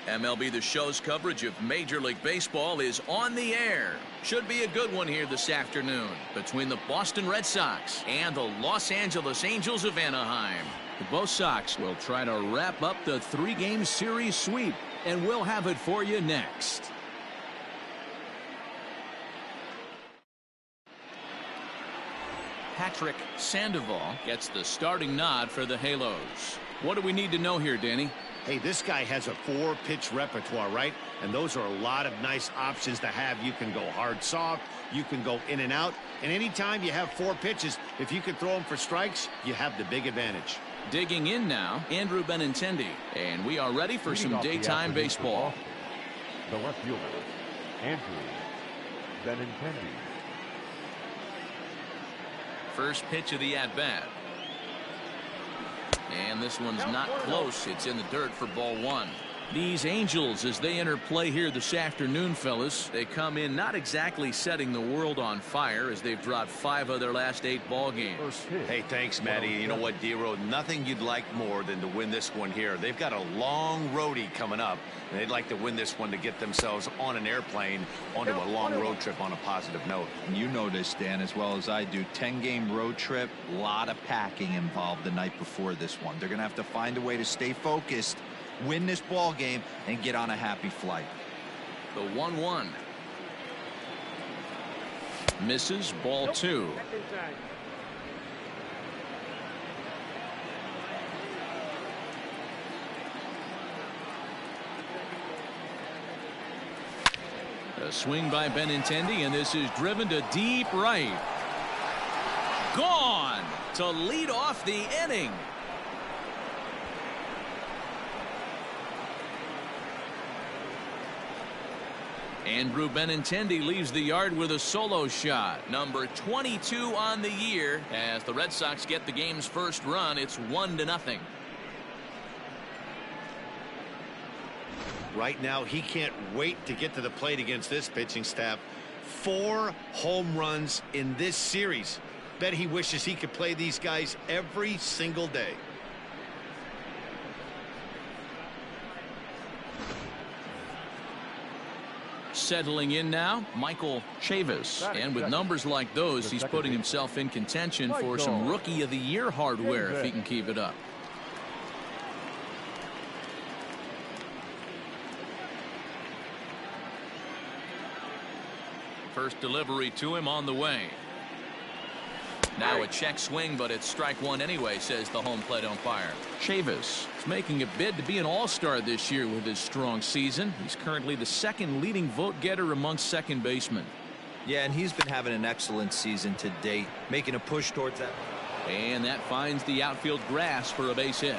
MLB The Show's coverage of Major League Baseball is on the air. Should be a good one here this afternoon between the Boston Red Sox and the Los Angeles Angels of Anaheim. Both Sox will try to wrap up the three-game series sweep, and we'll have it for you next. Patrick Sandoval gets the starting nod for the Halos. What do we need to know here, Danny? Hey, this guy has a 4-pitch repertoire, right? And those are a lot of nice options to have. You can go hard, soft. You can go in and out. And anytime you have 4 pitches, if you can throw them for strikes, you have the big advantage. Digging in now, Andrew Benintendi. And we are ready for some daytime baseball. The left fielder, Andrew Benintendi. First pitch of the at-bat. And this one's not close. It's in the dirt for ball 1. These Angels, as they enter play here this afternoon, fellas, they come in not exactly setting the world on fire as they've dropped 5 of their last 8 ball games. Hey, thanks, Matty. You know what, D-Road? Nothing you'd like more than to win this one here. They've got a long roadie coming up, and they'd like to win this one to get themselves on an airplane onto a long road trip on a positive note. You know this, Dan, as well as I do. 10-game road trip, a lot of packing involved the night before this one. They're going to have to find a way to stay focused, win this ball game, and get on a happy flight. The 1-1. Misses, ball 2. A swing by Benintendi, and this is driven to deep right. Gone to lead off the inning. Andrew Benintendi leaves the yard with a solo shot. Number 22 on the year. As the Red Sox get the game's first run, it's 1-0. Right now, he can't wait to get to the plate against this pitching staff. 4 home runs in this series. Bet he wishes he could play these guys every single day. Settling in now, Michael Chavis. And with numbers like those, he's putting himself in contention for some Rookie of the Year hardware if he can keep it up. First delivery to him on the way. Now a check swing, but it's strike 1 anyway, says the home plate umpire. Chavis is making a bid to be an all-star this year with his strong season. He's currently the 2nd leading vote getter amongst second basemen. Yeah, and he's been having an excellent season to date, making a push towards that. And that finds the outfield grass for a base hit.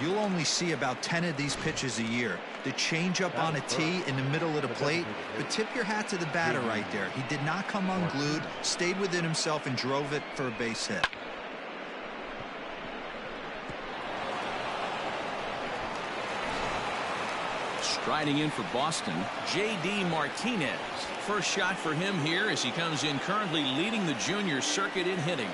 You'll only see about 10 of these pitches a year. The changeup on a tee in the middle of the plate, but tip your hat to the batter right there. He did not come unglued, stayed within himself, and drove it for a base hit. Striding in for Boston, J.D. Martinez. First shot for him here as he comes in currently leading the junior circuit in hitting.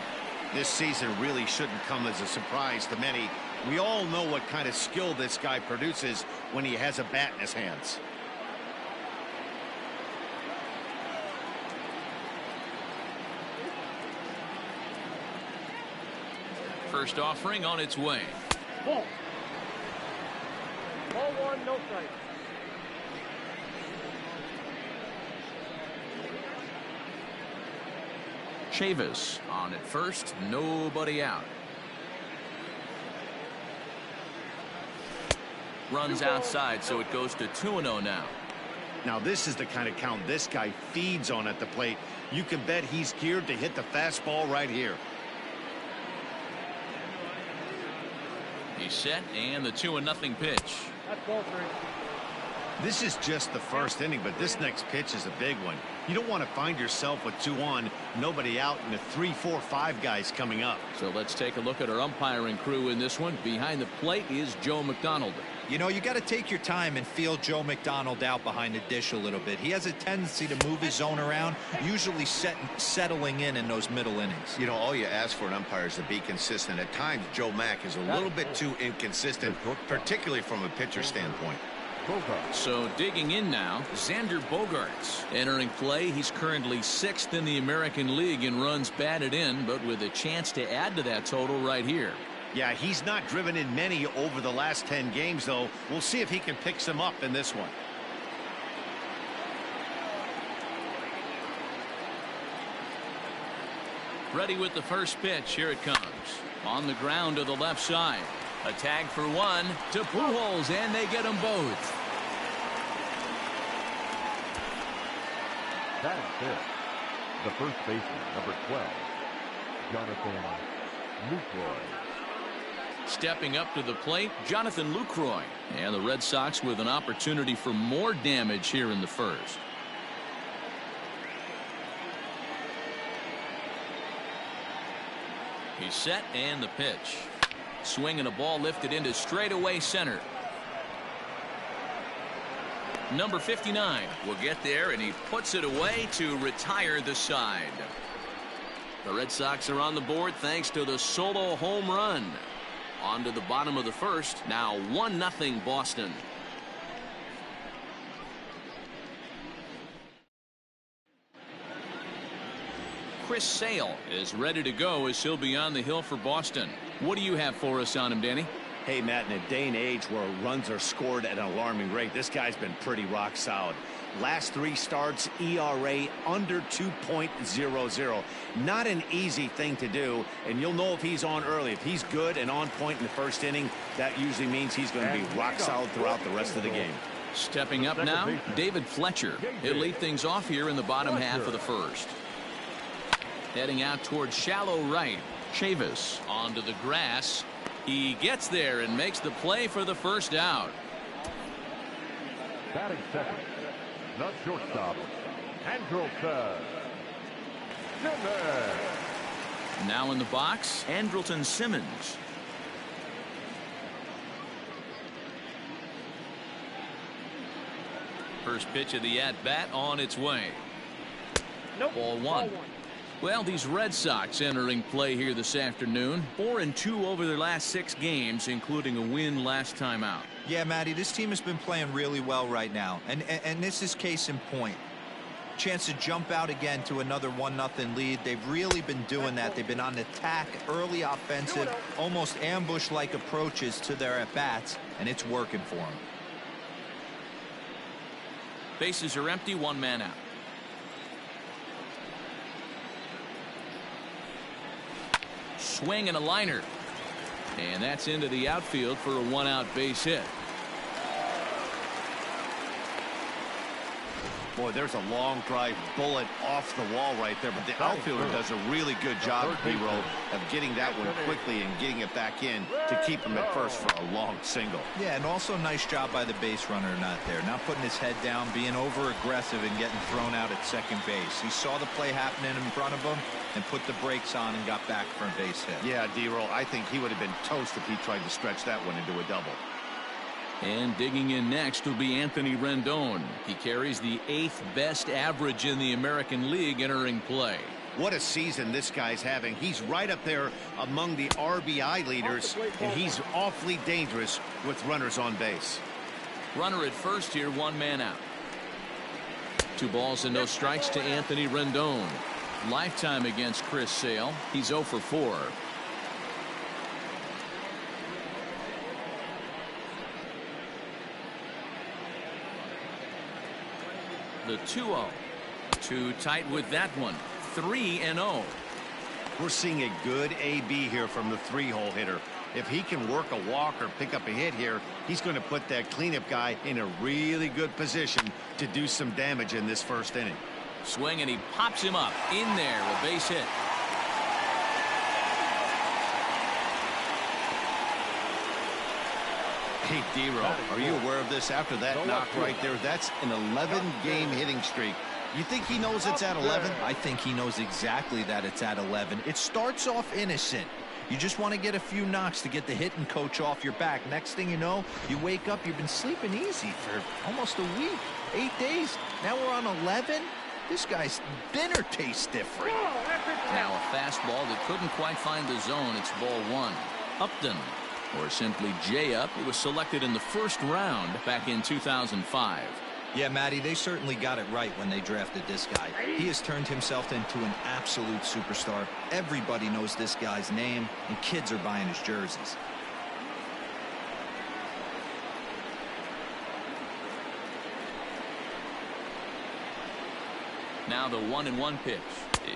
This season really shouldn't come as a surprise to many. We all know what kind of skill this guy produces when he has a bat in his hands. First offering on its way. Ball 1, no strike. Chavis on at first, nobody out. Runs outside, so it goes to 2-0 now. Now this is the kind of count this guy feeds on at the plate. You can bet he's geared to hit the fastball right here. He's set, and the 2-0 pitch. That's ball 3. This is just the first inning, but this next pitch is a big one. You don't want to find yourself with 2 on, nobody out, and the 3, 4, 5 guys coming up. So let's take a look at our umpiring crew in this one. Behind the plate is Joe McDonald. You know, you got to take your time and feel Joe McDonald out behind the dish a little bit. He has a tendency to move his zone around, usually settling in those middle innings. You know, all you ask for an umpire is to be consistent. At times, Joe Mack is a little bit too inconsistent, particularly from a pitcher standpoint. So digging in now, Xander Bogaerts entering play. He's currently 6th in the American League in runs batted in, but with a chance to add to that total right here. Yeah, he's not driven in many over the last 10 games, though. We'll see if he can pick some up in this one. Ready with the first pitch. Here it comes. On the ground to the left side. A tag for 1 to Pujols, and they get them both. That is it. The first baseman, number 12, Jonathan Lucroy. Stepping up to the plate, Jonathan Lucroy. And the Red Sox with an opportunity for more damage here in the first. He's set, and the pitch. Swing and a ball lifted into straightaway center. Number 59 will get there, and he puts it away to retire the side. The Red Sox are on the board thanks to the solo home run. On to the bottom of the first. Now 1-0 Boston. C.SALE is ready to go as he'll be on the hill for Boston. What do you have for us on him, Danny? Hey, Matt, in a day and age where runs are scored at an alarming rate, this guy's been pretty rock solid. Last 3 starts, ERA under 2.00. Not an easy thing to do, and you'll know if he's on early. If he's good and on point in the first inning, that usually means he's going to be rock solid throughout the rest of the game. Stepping up now, David Fletcher. He'll lead things off here in the bottom half of the first. Heading out towards shallow right. Chavis onto the grass. He gets there and makes the play for the first out. Batting second, the shortstop, Andrelton Simmons. Now in the box, Andrelton Simmons. First pitch of the at-bat on its way. Ball one. Well, these Red Sox entering play here this afternoon. 4-2 over their last 6 games, including a win last time out. Yeah, Matty, this team has been playing really well right now, and this is case in point. Chance to jump out again to another 1-0 lead. They've really been doing that. They've been on attack, early offensive, almost ambush-like approaches to their at-bats, and it's working for them. Bases are empty, 1 man out. Swing and a liner. And that's into the outfield for a 1-out base hit. Boy, there's a long drive bullet off the wall right there, but the outfielder does a really good job, B-Roll, of getting that one quickly and getting it back in to keep him at first for a long single. Yeah, and also nice job by the base runner not there. Not putting his head down, being over-aggressive and getting thrown out at second base. He saw the play happening in front of him and put the brakes on and got back for a base hit. Yeah, D-Roll, I think he would have been toast if he tried to stretch that one into a double. And digging in next will be Anthony Rendon. He carries the 8th best average in the American League entering play. What a season this guy's having. He's right up there among the RBI leaders, and he's awfully dangerous with runners on base. Runner at first here, 1 man out. 2 balls and no strikes to Anthony Rendon. Lifetime against C.SALE. He's 0 for 4. The 2-0. Too tight with that one. 3-0. We're seeing a good AB here from the 3-hole hitter. If he can work a walk or pick up a hit here, he's going to put that cleanup guy in a really good position to do some damage in this first inning. Swing, and he pops him up. In there, a base hit. Hey, D-Row, are you aware of this? After that knock right there, that's an 11-game hitting streak. You think he knows it's at 11? I think he knows exactly that it's at 11. It starts off innocent. You just want to get a few knocks to get the hitting coach off your back. Next thing you know, you wake up, you've been sleeping easy for almost a week, 8 days. Now we're on 11. This guy's dinner tastes different. Now a fastball that couldn't quite find the zone. It's ball one. Upton, or simply J-Up, he was selected in the first round back in 2005. Yeah, Matty, they certainly got it right when they drafted this guy. He has turned himself into an absolute superstar. Everybody knows this guy's name, and kids are buying his jerseys. Now the 1-1 pitch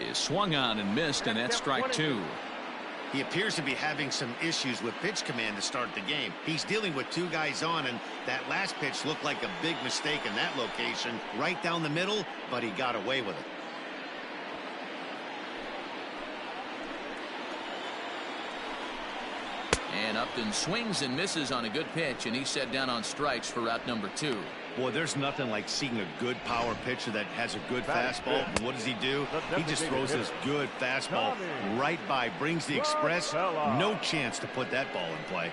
is swung on and missed, and that's strike two. He appears to be having some issues with pitch command to start the game. He's dealing with two guys on, and that last pitch looked like a big mistake in that location, right down the middle, but he got away with it. And Upton swings and misses on a good pitch, and he's set down on strikes for route number two. Boy, there's nothing like seeing a good power pitcher that has a good fastball. And what does he do? He just throws this good fastball right by, brings the express. No chance to put that ball in play.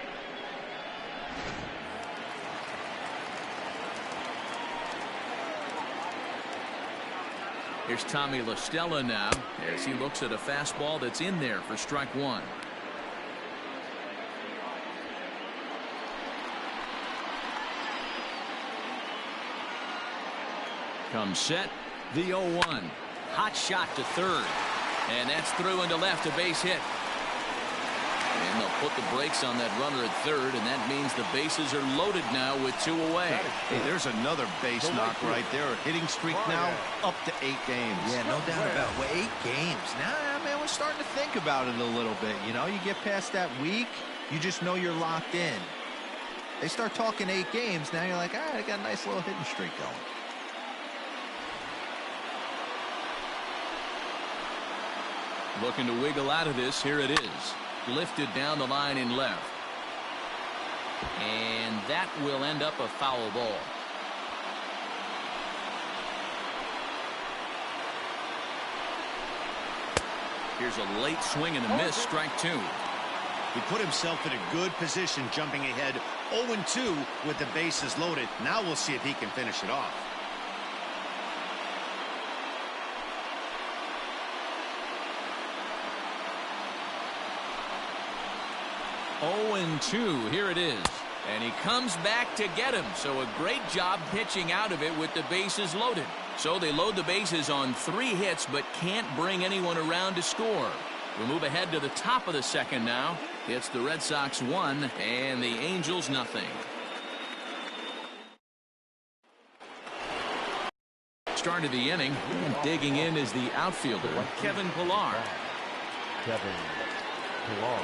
Here's Tommy La Stella now as he looks at a fastball that's in there for strike one. Comes set, the 0-1. Hot shot to third. And that's through into left, a base hit. And they'll put the brakes on that runner at third, and that means the bases are loaded now with two away. Hey, there's another base knock right there. A hitting streak now up to 8 games. Yeah, no doubt about it. Well, 8 games. Nah, man, we're starting to think about it a little bit. You know, you get past that week, you just know you're locked in. They start talking 8 games, now you're like, all right, I got a nice little hitting streak going. Looking to wiggle out of this. Here it is. Lifted down the line in left. And that will end up a foul ball. Here's a late swing and a miss. Strike two. He put himself in a good position, jumping ahead 0-2 with the bases loaded. Now we'll see if he can finish it off. And 2. Here it is. And he comes back to get him. So a great job pitching out of it with the bases loaded. So they load the bases on 3 hits but can't bring anyone around to score. We'll move ahead to the top of the second now. It's the Red Sox 1 and the Angels nothing. Start of the inning, and digging in is the outfielder, Kevin Pillar. Kevin Pillar.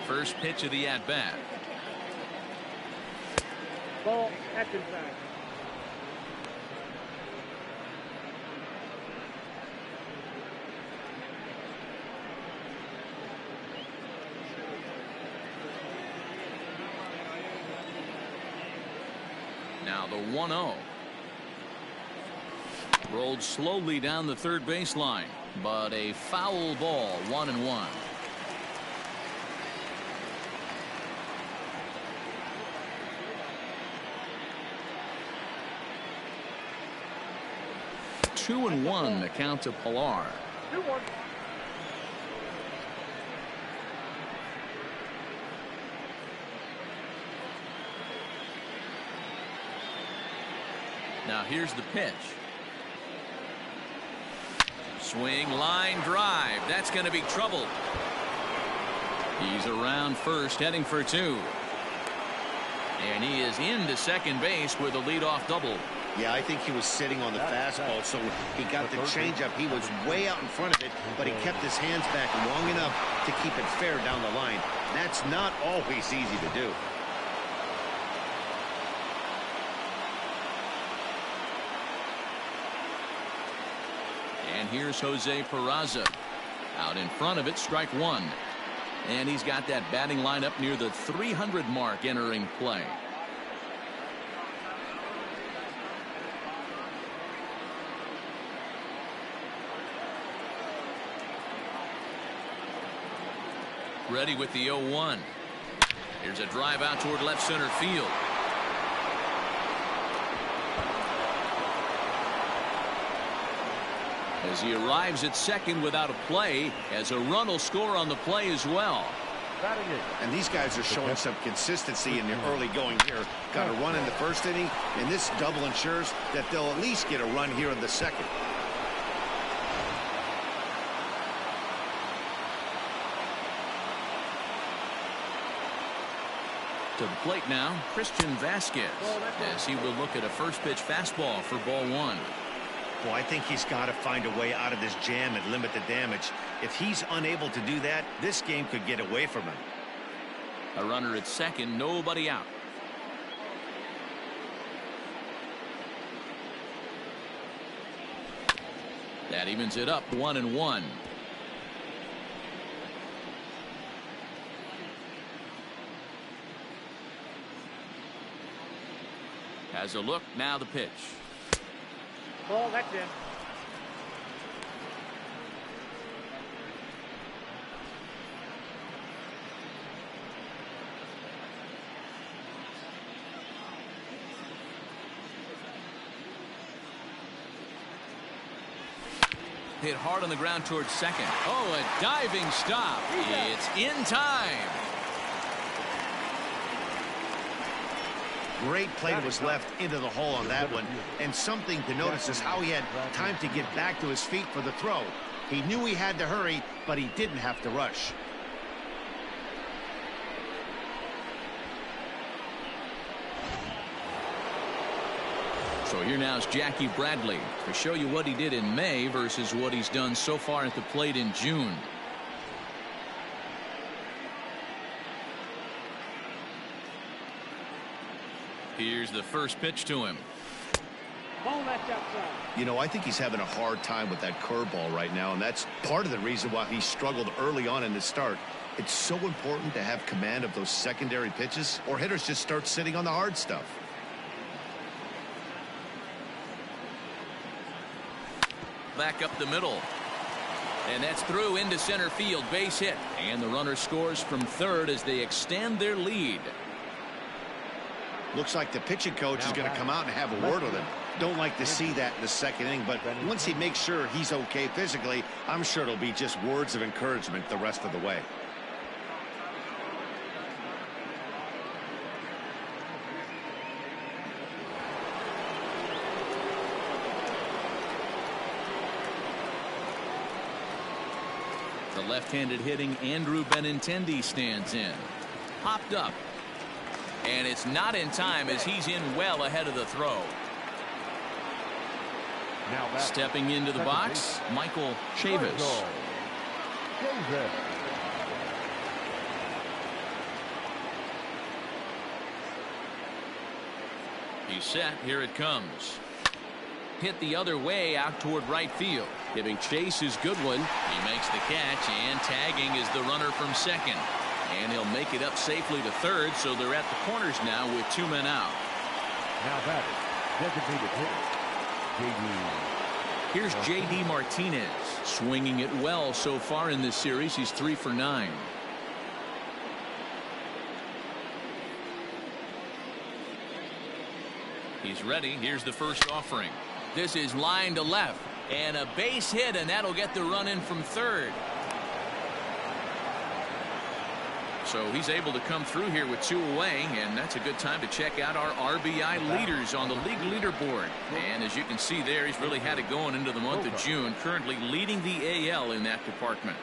First pitch of the at-bat. Ball, that's inside. Now the 1-0. Rolled slowly down the third baseline, but a foul ball, 1-1. Two and 1 the count to Pillar. 2-1. Now here's the pitch. Swing, line drive. That's going to be trouble. He's around first, heading for 2. And he is into second base with a leadoff double. Yeah, I think he was sitting on the fastball, so he got the changeup. He was way out in front of it, but he kept his hands back long enough to keep it fair down the line. That's not always easy to do. And here's Jose Peraza. Out in front of it, strike one. And he's got that batting lineup near the 300 mark entering play. Ready with the 0-1. Here's a drive out toward left center field. As he arrives at second without a play, as a run will score on the play as well. And these guys are showing some consistency in their early going here. Got a run in the first inning, and this double ensures that they'll at least get a run here in the second. To the plate now, Christian Vasquez, as he will look at a first pitch fastball for ball one. Well, I think he's got to find a way out of this jam and limit the damage. If he's unable to do that, this game could get away from him. A runner at second, nobody out. That evens it up 1-1. Has a look, now the pitch. Ball, that's in. Hit hard on the ground towards second. Oh, a diving stop. It's in time. Great play was left into the hole on that one. And something to notice is how he had time to get back to his feet for the throw. He knew he had to hurry, but he didn't have to rush. So here now is Jackie Bradley to show you what he did in May versus what he's done so far at the plate in June. Here's the first pitch to him. Ball, that's outside. You know, I think he's having a hard time with that curveball right now, and that's part of the reason why he struggled early on in the start. It's so important to have command of those secondary pitches, or hitters just start sitting on the hard stuff. Back up the middle. And that's through into center field, base hit. And the runner scores from third as they extend their lead. Looks like the pitching coach is going to come out and have a word with him. Don't like to see that in the second inning, but once he makes sure he's okay physically, I'm sure it'll be just words of encouragement the rest of the way. The left-handed hitting Andrew Benintendi stands in. Popped up. And it's not in time as he's in well ahead of the throw. Now stepping into the box, Michael Chavis. He's set. Here it comes. Hit the other way out toward right field. Giving Chase his good one. He makes the catch, and tagging is the runner from second. And he'll make it up safely to third, so they're at the corners now with 2 men out. Now that is designated hitter, Here's J.D. Martinez, swinging it well so far in this series. He's 3 for 9. He's ready. Here's the first offering. This is line to left, and a base hit, and that'll get the run in from third. So he's able to come through here with 2 away, and that's a good time to check out our RBI leaders on the league leaderboard. And as you can see there, he's really had it going into the month of June, currently leading the AL in that department.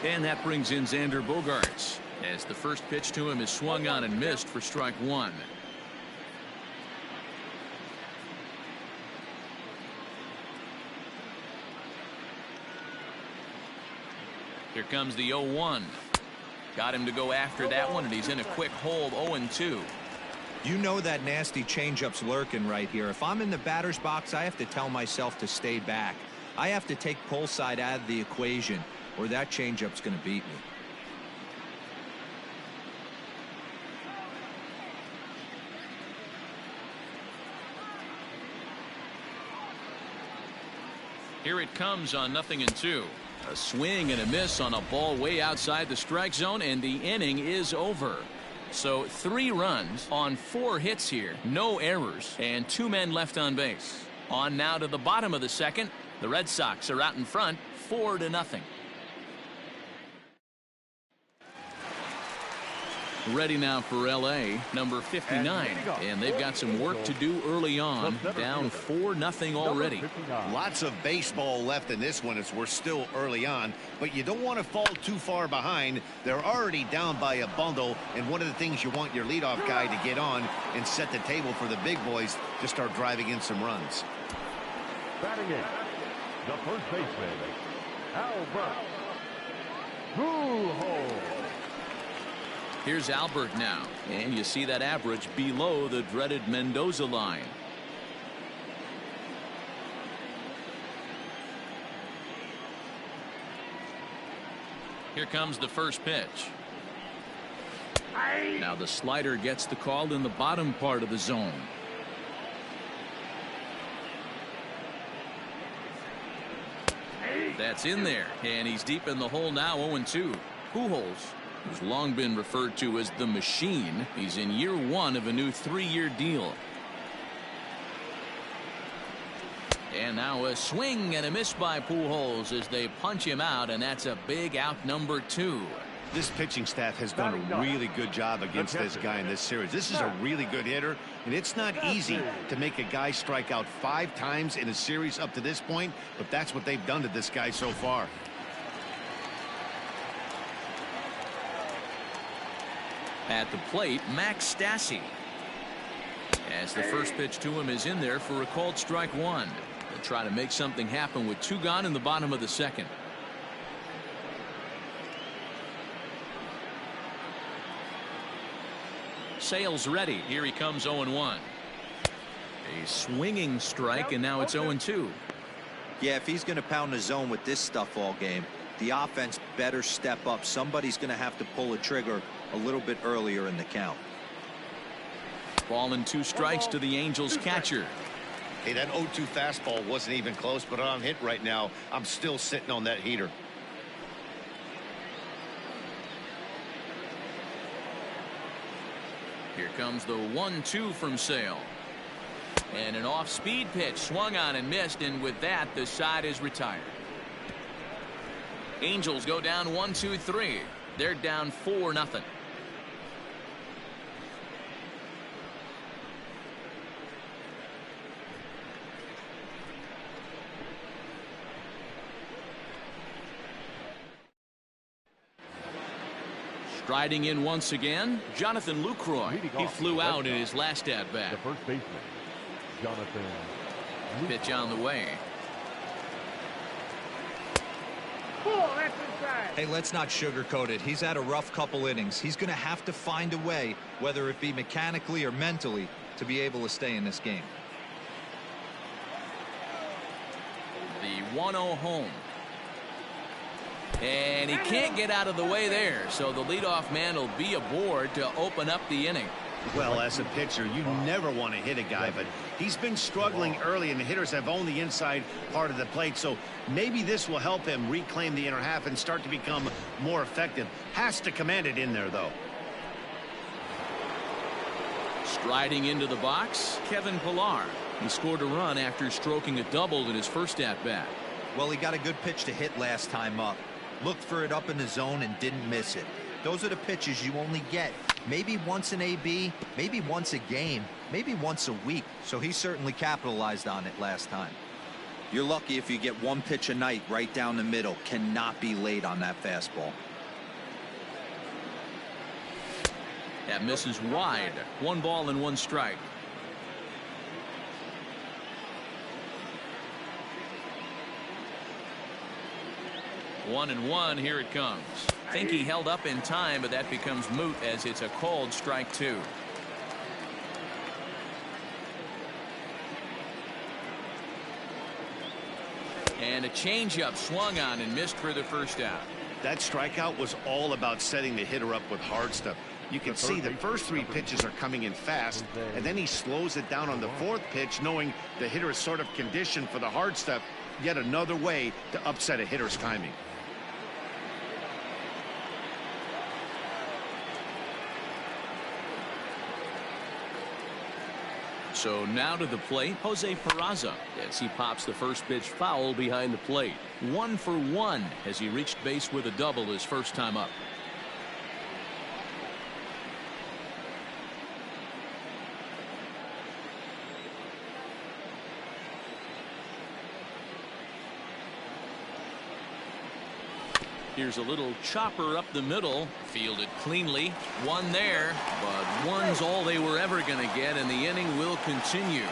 And that brings in Xander Bogaerts, as the first pitch to him is swung on and missed for strike one. Here comes the 0-1. Got him to go after that one, and he's in a quick hold. 0-2. You know that nasty changeup's lurking right here. If I'm in the batter's box, I have to tell myself to stay back. I have to take pull side out of the equation, or that changeup's going to beat me. Here it comes on 0-2. A swing and a miss on a ball way outside the strike zone, and the inning is over. So 3 runs on 4 hits here, no errors, and 2 men left on base. On now to the bottom of the second. The Red Sox are out in front, 4-0. Ready now for LA, number 59, and they've got some work to do early on, down 4-0 already. Lots of baseball left in this one as we're still early on, but you don't want to fall too far behind. They're already down by a bundle, and one of the things you want your leadoff guy to get on and set the table for the big boys to start driving in some runs. Batting in, the first baseman, Albert Pujols. Here's Albert now, and you see that average below the dreaded Mendoza line. Here comes the first pitch. Now the slider gets the call in the bottom part of the zone. That's in there, and he's deep in the hole now. 0-2. Pujols, who's long been referred to as the machine. He's in year 1 of a new 3-year deal. And now a swing and a miss by Pujols as they punch him out, and that's a big out, number 2. This pitching staff has done a really good job against this guy in this series. This is a really good hitter, and it's not easy to make a guy strike out 5 times in a series up to this point, but that's what they've done to this guy so far. At the plate, Max Stassi. As the first pitch to him is in there for a called strike 1. They'll try to make something happen with 2 gone in the bottom of the second. Sale's ready. Here he comes. 0-1. A swinging strike, and now it's 0-2. Yeah, if he's going to pound the zone with this stuff all game, the offense better step up. Somebody's going to have to pull a trigger a little bit earlier in the count. Ball and 2 strikes to the Angels catcher. Hey, that 0-2 fastball wasn't even close, but on hit right now, I'm still sitting on that heater. Here comes the 1-2 from Sale. And an off-speed pitch swung on and missed, and with that, the side is retired. Angels go down 1-2-3. They're down 4-0. Striding in once again, Jonathan Lucroy. He flew out in his last at bat. The first baseman, Jonathan. Pitch on the way. That's inside. Hey, let's not sugarcoat it. He's had a rough couple innings. He's going to have to find a way, whether it be mechanically or mentally, to be able to stay in this game. The 1-0 home. And he can't get out of the way there, so the leadoff man will be aboard to open up the inning. Well, as a pitcher, you never want to hit a guy, but he's been struggling early, and the hitters have owned the inside part of the plate, so maybe this will help him reclaim the inner half and start to become more effective. Has to command it in there, though. Striding into the box, Kevin Pillar. He scored a run after stroking a double in his first at-bat. Well, he got a good pitch to hit last time up. Looked for it up in the zone and didn't miss it. Those are the pitches you only get maybe once in AB, maybe once a game, maybe once a week. So he certainly capitalized on it last time. You're lucky if you get 1 pitch a night right down the middle. Cannot be late on that fastball. That misses wide. 1 ball and 1 strike. 1-1. Here it comes. Think he held up in time, but that becomes moot as it's a called strike 2. And a changeup swung on and missed for the first out. That strikeout was all about setting the hitter up with hard stuff. You can see the first 3 pitches are coming in fast, and then he slows it down on the 4th pitch, knowing the hitter is sort of conditioned for the hard stuff. Yet another way to upset a hitter's timing. So now to the plate, Jose Peraza, as he pops the first pitch foul behind the plate. 1 for 1 as he reached base with a double his first time up. Here's a little chopper up the middle, fielded cleanly. 1 there, but 1's all they were ever going to get, and the inning will continue.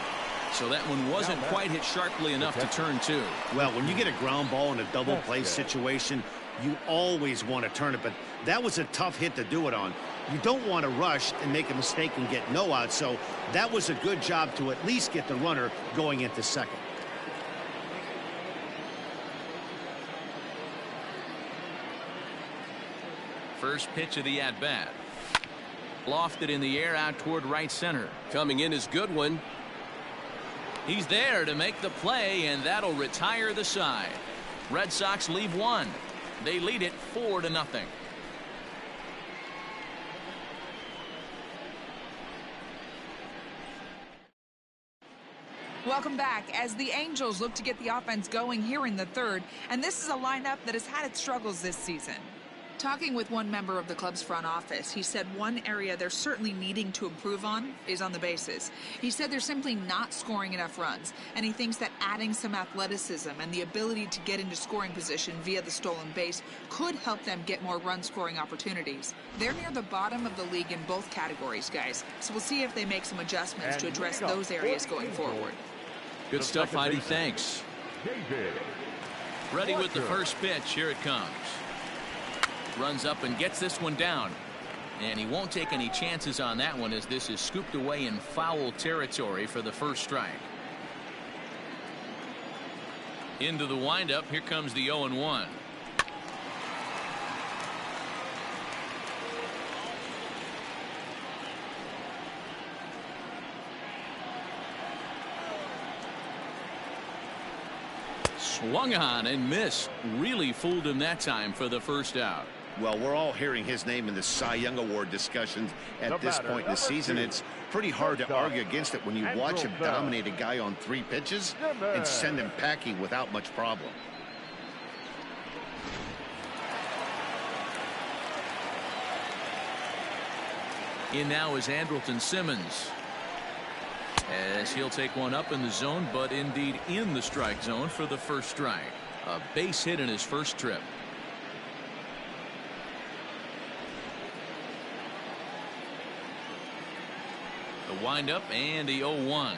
So that one wasn't quite hit sharply enough to turn 2. Well, when you get a ground ball in a double play situation, you always want to turn it, but that was a tough hit to do it on. You don't want to rush and make a mistake and get no out, so that was a good job to at least get the runner going into second. First pitch of the at-bat. Lofted in the air out toward right center. Coming in is Goodwin. He's there to make the play, and that'll retire the side. Red Sox leave 1. They lead it 4-0. Welcome back as the Angels look to get the offense going here in the 3rd, and this is a lineup that has had its struggles this season. Talking with one member of the club's front office, he said one area they're certainly needing to improve on is on the bases. He said they're simply not scoring enough runs, and he thinks that adding some athleticism and the ability to get into scoring position via the stolen base could help them get more run-scoring opportunities. They're near the bottom of the league in both categories, guys, so we'll see if they make some adjustments to address those areas going forward. Good stuff, Heidi. Thanks. Ready with the first pitch. Here it comes. Runs up and gets this one down. And he won't take any chances on that one as this is scooped away in foul territory for the first strike. Into the windup. Here comes the 0-1. Swung on and missed. Really fooled him that time for the first out. Well, we're all hearing his name in the Cy Young Award discussions at this point in the season. It's pretty hard to argue against it when you watch him dominate a guy on 3 pitches and send him packing without much problem. In now is Andrelton Simmons, as he'll take one up in the zone, but indeed in the strike zone for the first strike. A base hit in his first trip. The windup and the 0-1.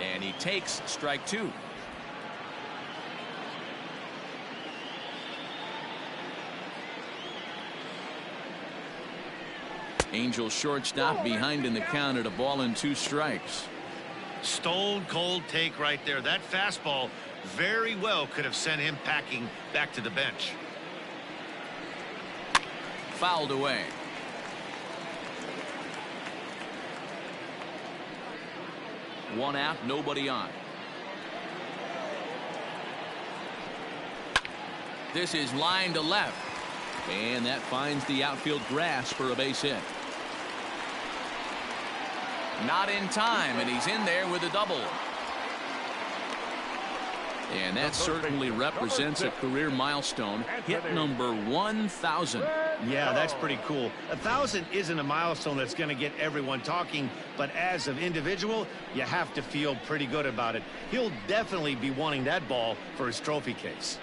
And he takes strike 2. Angel shortstop behind in the count at a ball and 2 strikes. Stone cold take right there. That fastball very well could have sent him packing back to the bench. Fouled away. One out, nobody on. This is line to left, and that finds the outfield grass for a base hit. Not in time, and he's in there with a double. And that certainly represents a career milestone. Hit number 1,000. Yeah, that's pretty cool. 1,000 isn't a milestone that's going to get everyone talking, but as an individual, you have to feel pretty good about it. He'll definitely be wanting that ball for his trophy case.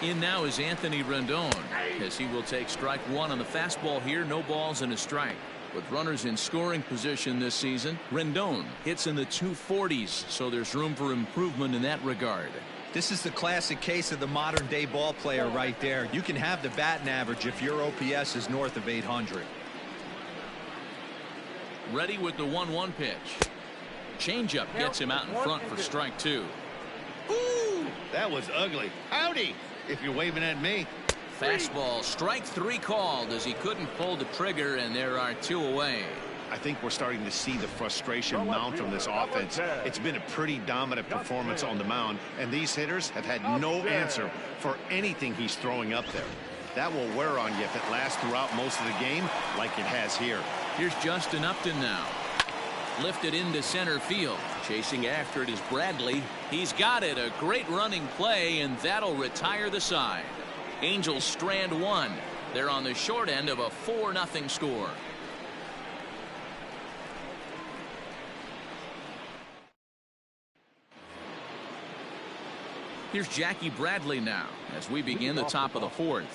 In now is Anthony Rendon, as he will take strike 1 on the fastball here. No balls and a strike. With runners in scoring position this season, Rendon hits in the 240s, so there's room for improvement in that regard. This is the classic case of the modern day ball player right there. You can have the batting average if your OPS is north of 800. Ready with the 1-1 pitch. Changeup gets him out in front for strike 2. Ooh, that was ugly. Howdy, if you're waving at me. Fastball, strike 3 called as he couldn't pull the trigger, and there are 2 away. I think we're starting to see the frustration mount from this offense. It's been a pretty dominant performance on the mound, and these hitters have had no answer for anything he's throwing up there. That will wear on you if it lasts throughout most of the game like it has here. Here's Justin Upton now. Lifted into center field. Chasing after it is Bradley. He's got it. A great running play, and that'll retire the side. Angels strand 1. They're on the short end of a 4-0 score. Here's Jackie Bradley now as we begin the top of the 4th.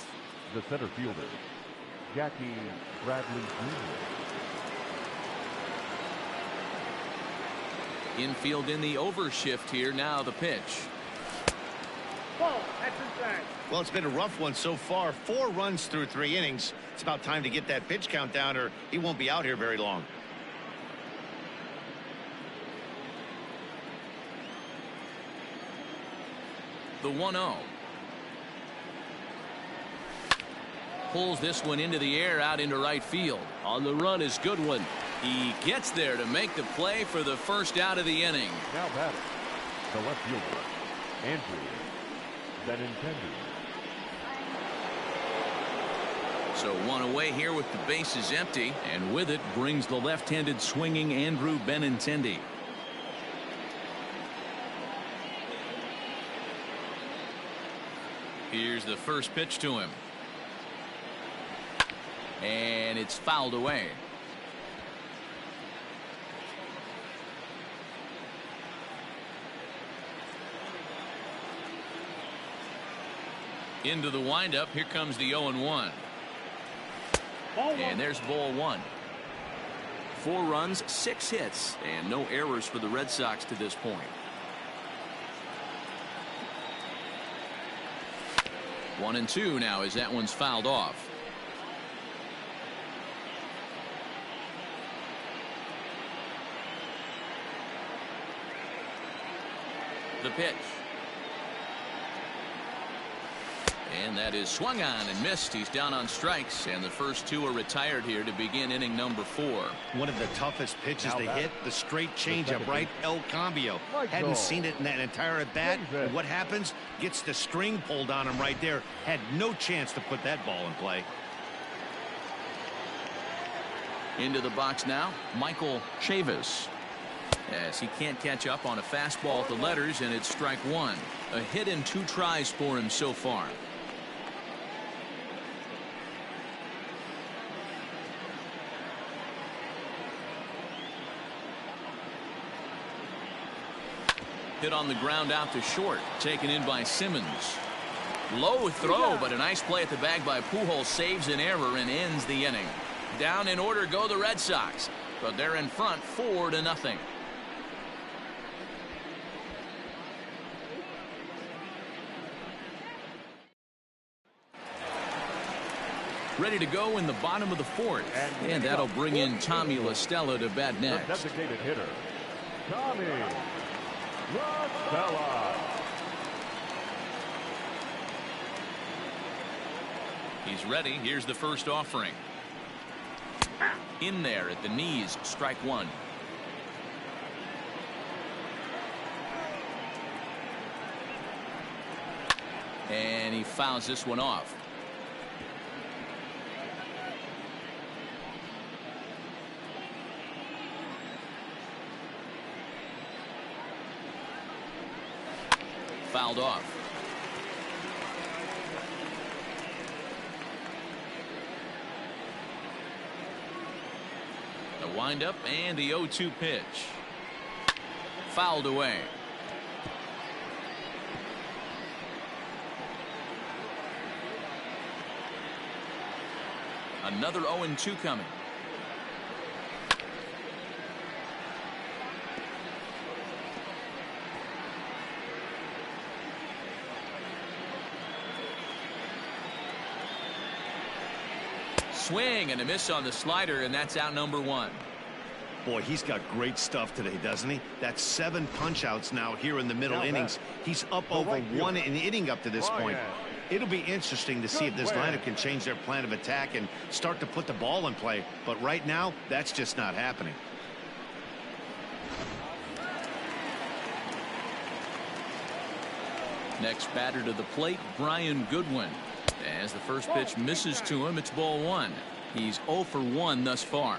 The center fielder, Jackie Bradley Jr. Infield in the overshift here. Now the pitch. Ball, that's inside. Well, it's been a rough one so far. 4 runs through 3 innings. It's about time to get that pitch count down, or he won't be out here very long. The 1-0. Pulls this one into the air out into right field. On the run is Goodwin. He gets there to make the play for the first out of the inning. Now batting, the left fielder, Andrew Benintendi. So 1 away here with the bases empty, and with it brings the left-handed swinging Andrew Benintendi. Here's the first pitch to him. And it's fouled away. Into the windup. Here comes the 0-1. And there's ball 1. 4 runs, 6 hits, and no errors for the Red Sox to this point. 1-2 now as that one's fouled off. The pitch. And that is swung on and missed. He's down on strikes, and the first 2 are retired here to begin inning number 4. One of the toughest pitches to hit, the straight changeup, right? El Cambio. Hadn't seen it in that entire at bat. And what happens? Gets the string pulled on him right there. Had no chance to put that ball in play. Into the box now, Michael Chavis. As he can't catch up on a fastball at the letters, and it's strike 1. A hit in 2 tries for him so far. Hit on the ground out to short, taken in by Simmons. Low throw, but a nice play at the bag by Pujols saves an error and ends the inning. Down in order go the Red Sox, but they're in front 4-0. Ready to go in the bottom of the 4th, and that'll bring in Tommy La Stella to bat The next. designated hitter, Tommy La Stella. He's ready. Here's the first offering. In there at the knees, strike 1. And he fouls this one off. Fouled off. The windup and the 0-2 pitch. Fouled away. Another 0-2 coming. swing and a miss on the slider, and that's out number 1. Boy, he's got great stuff today, doesn't he? That's 7 punch-outs now here in the middle innings. He's up over 1 an inning up to this point. It'll be interesting to see if this lineup can change their plan of attack and start to put the ball in play. But right now, that's just not happening. Next batter to the plate, Brian Goodwin. As the first pitch misses to him, it's ball 1. He's 0 for 1 thus far.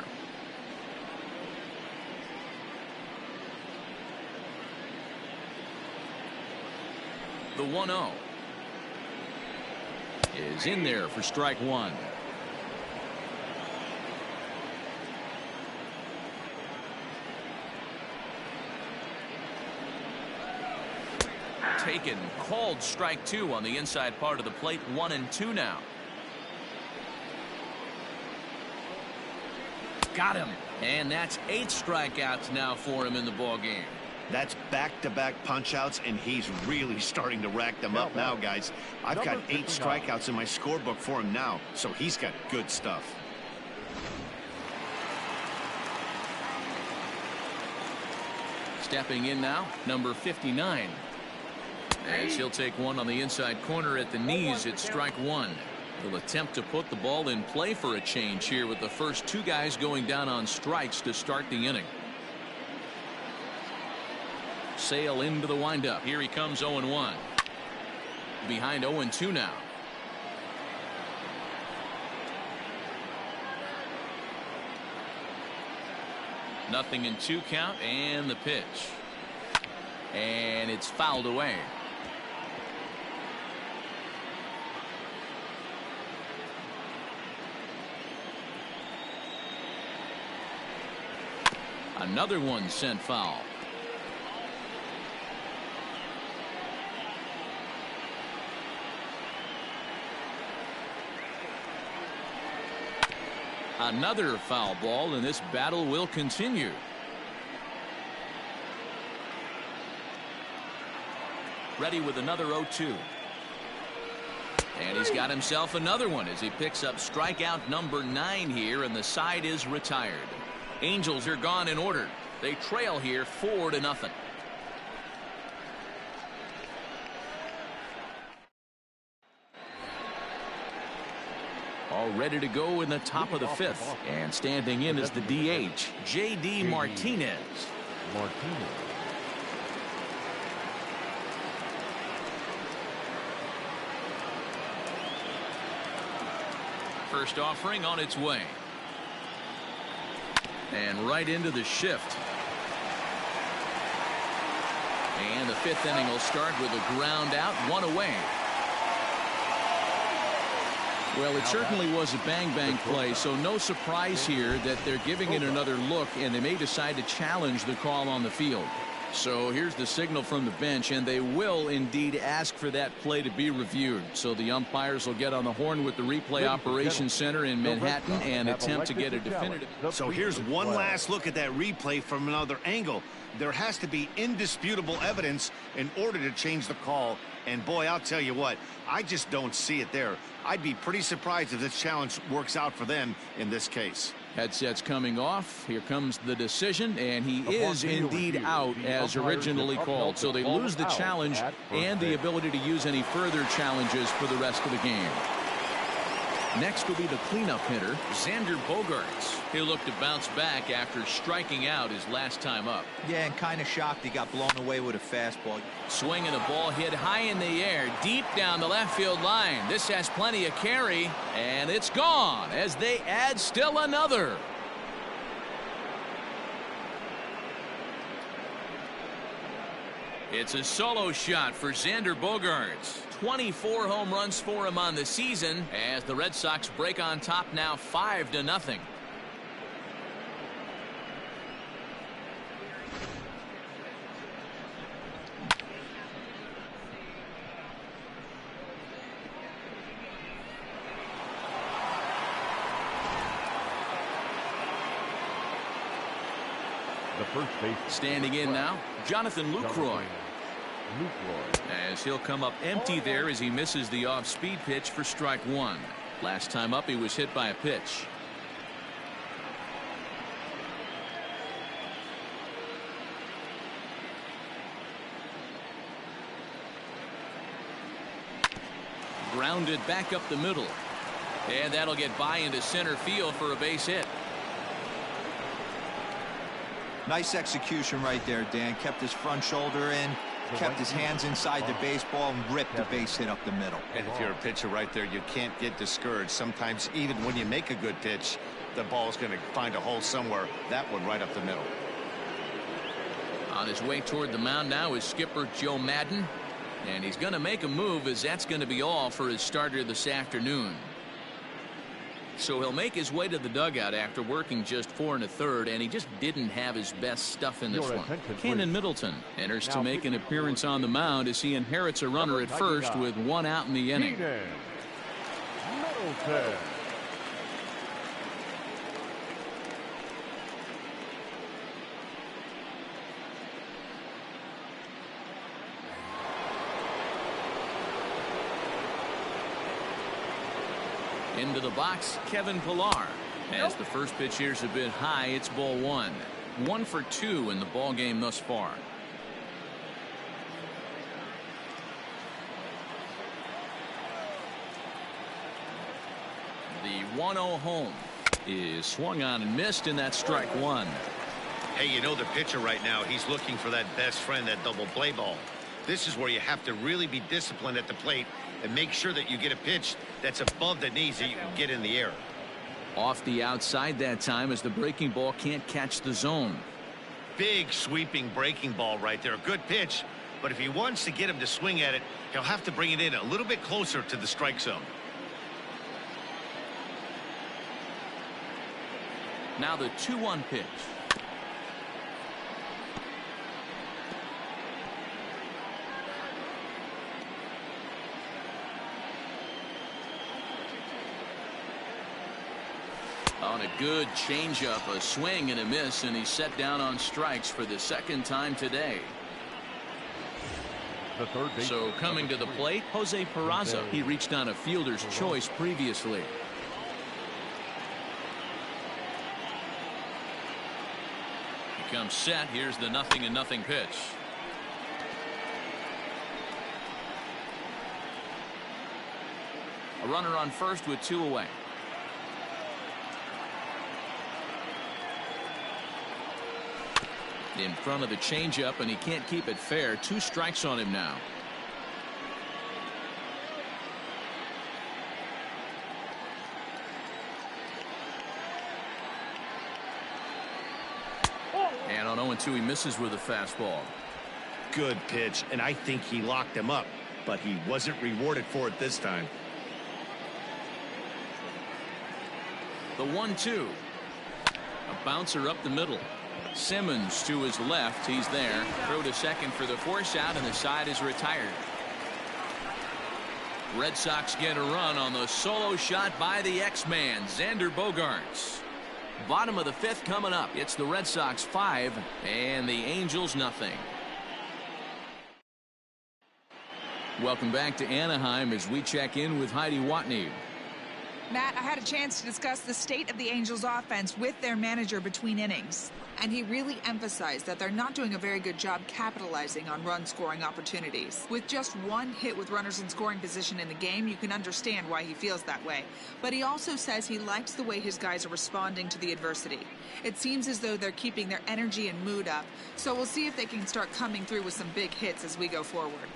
The 1-0 is in there for strike 1. Taken, called strike 2 on the inside part of the plate. 1-2 now. Got him, and that's 8 strikeouts now for him in the ball game. That's back-to-back punch-outs, and he's really starting to rack them up now, guys. I've got 8 strikeouts in my scorebook for him now, so he's got good stuff. Stepping in now, number 59. As he'll take one on the inside corner at the knees, it's strike 1. He'll attempt to put the ball in play for a change here with the first 2 guys going down on strikes to start the inning. Sale into the windup. Here he comes 0-1. Behind 0-2 now. Nothing in 2 count, and the pitch. And it's fouled away. Another one sent foul. Another foul ball, and this battle will continue. Ready with another 0-2. And he's got himself another one as he picks up strikeout number 9 here, and the side is retired. Angels are gone in order. They trail here 4-0. All ready to go in the top of the 5th. And standing in is the DH, J.D. Martinez. First offering on its way. And right into the shift. And the 5th inning will start with a ground out, 1 away. Well, it certainly was a bang-bang play, so no surprise here that they're giving it another look, and they may decide to challenge the call on the field. So here's the signal from the bench, and they will indeed ask for that play to be reviewed. So the umpires will get on the horn with the replay operations center in Manhattan and attempt to get a definitive. So here's one last look at that replay from another angle. There has to be indisputable evidence in order to change the call. And boy, I'll tell you what, I just don't see it there. I'd be pretty surprised if this challenge works out for them in this case. Headsets coming off. Here comes the decision, and he is indeed out as originally called. So they lose the challenge and the ability to use any further challenges for the rest of the game. Next will be the cleanup hitter, Xander Bogaerts. He'll look to bounce back after striking out his last time up. Yeah, and kind of shocked he got blown away with a fastball. Swinging a ball hit high in the air, deep down the left field line. This has plenty of carry, and it's gone as they add still another. It's a solo shot for Xander Bogaerts. 24 home runs for him on the season as the Red Sox break on top now 5-0. The first base standing in now, Jonathan Lucroy. As he'll come up empty there as he misses the off-speed pitch for strike 1. Last time up, he was hit by a pitch. Grounded back up the middle. And that'll get by into center field for a base hit. Nice execution right there, Dan. Kept his front shoulder in, kept his hands inside the baseball, and ripped a base hit up the middle. And if you're a pitcher right there, you can't get discouraged. Sometimes even when you make a good pitch, the ball's going to find a hole somewhere. That one right up the middle. On his way toward the mound now is skipper Joe Madden. And he's going to make a move, as that's going to be all for his starter this afternoon. So he'll make his way to the dugout after working just 4 1/3, and he just didn't have his best stuff in this one. Cannon Middleton enters to make an appearance on the mound as he inherits a runner at first with 1 out in the inning. Middleton. Into the box, Kevin Pillar. As the first pitch here's a bit high, it's ball 1. 1 for 2 in the ball game thus far. The 1-0 home is swung on and missed, and that's strike 1. Hey, you know the pitcher right now, he's looking for that best friend, that double play ball. This is where you have to really be disciplined at the plate and make sure that you get a pitch that's above the knees that you can get in the air. Off the outside that time, as the breaking ball can't catch the zone. Big sweeping breaking ball right there. A good pitch, but if he wants to get him to swing at it, he'll have to bring it in a little bit closer to the strike zone. Now the 2-1 pitch. On a good changeup, a swing and a miss, and he's set down on strikes for the second time today. So coming to the plate, Jose Peraza. He reached on a fielder's choice previously. He comes set. Here's the 0-0 pitch. A runner on first with 2 away. In front of the changeup, and he can't keep it fair. 2 strikes on him now. And on 0-2, he misses with a fastball. Good pitch, and I think he locked him up, but he wasn't rewarded for it this time. The 1-2. A bouncer up the middle. Simmons to his left. He's there. Throw to second for the force out, and the side is retired. Red Sox get a run on the solo shot by the X-Man, Xander Bogaerts. Bottom of the 5th coming up. It's the Red Sox 5 and the Angels nothing. Welcome back to Anaheim as we check in with Heidi Watney. Matt, I had a chance to discuss the state of the Angels offense with their manager between innings, and he really emphasized that they're not doing a very good job capitalizing on run scoring opportunities. With just 1 hit with runners in scoring position in the game, you can understand why he feels that way. But he also says he likes the way his guys are responding to the adversity. It seems as though they're keeping their energy and mood up, so we'll see if they can start coming through with some big hits as we go forward.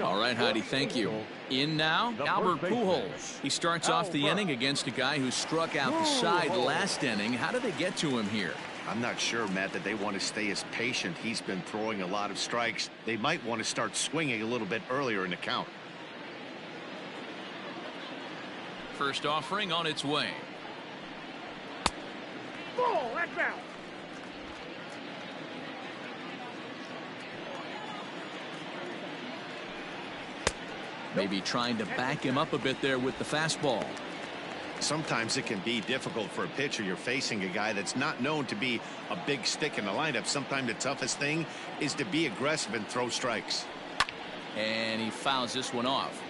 All right, Heidi, thank you. In now, Albert Pujols. He starts off the inning against a guy who struck out the side last inning. How do they get to him here? I'm not sure, Matt, that they want to stay as patient. He's been throwing a lot of strikes. They might want to start swinging a little bit earlier in the count. First offering on its way. Ball, that's out. Maybe trying to back him up a bit there with the fastball. Sometimes it can be difficult for a pitcher. You're facing a guy that's not known to be a big stick in the lineup. Sometimes the toughest thing is to be aggressive and throw strikes. And he fouls this one off.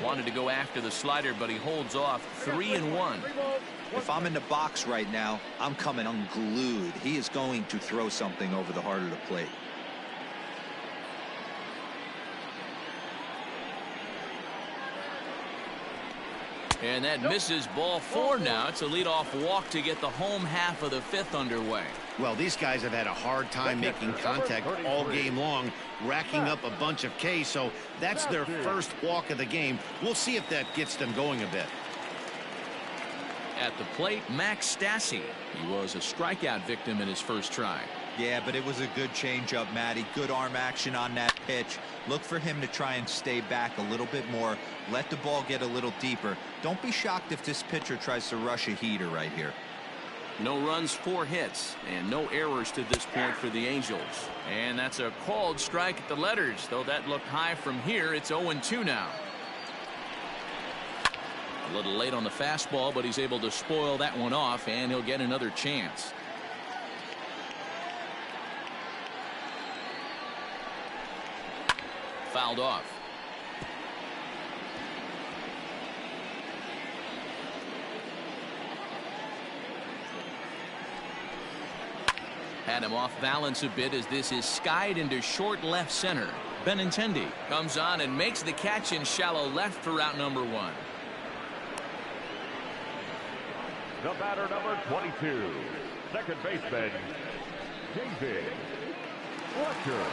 Wanted to go after the slider, but he holds off. 3-1. If I'm in the box right now, I'm coming unglued. He is going to throw something over the heart of the plate. And that misses. Ball 4 now. It's a leadoff walk to get the home half of the 5th underway. Well, these guys have had a hard time making contact all game long, racking up a bunch of Ks, so that's their first walk of the game. We'll see if that gets them going a bit. At the plate, Max Stassi. He was a strikeout victim in his first try. Yeah, but it was a good changeup, Matty. Good arm action on that pitch. Look for him to try and stay back a little bit more. Let the ball get a little deeper. Don't be shocked if this pitcher tries to rush a heater right here. No runs, 4 hits, and no errors to this point for the Angels. And that's a called strike at the letters. Though that looked high from here, it's 0-2 now. A little late on the fastball, but he's able to spoil that one off, and he'll get another chance. Fouled off. Had him off balance a bit as this is skied into short left center. Benintendi comes on and makes the catch in shallow left for out number 1. The batter, number 22, second baseman, David Fletcher.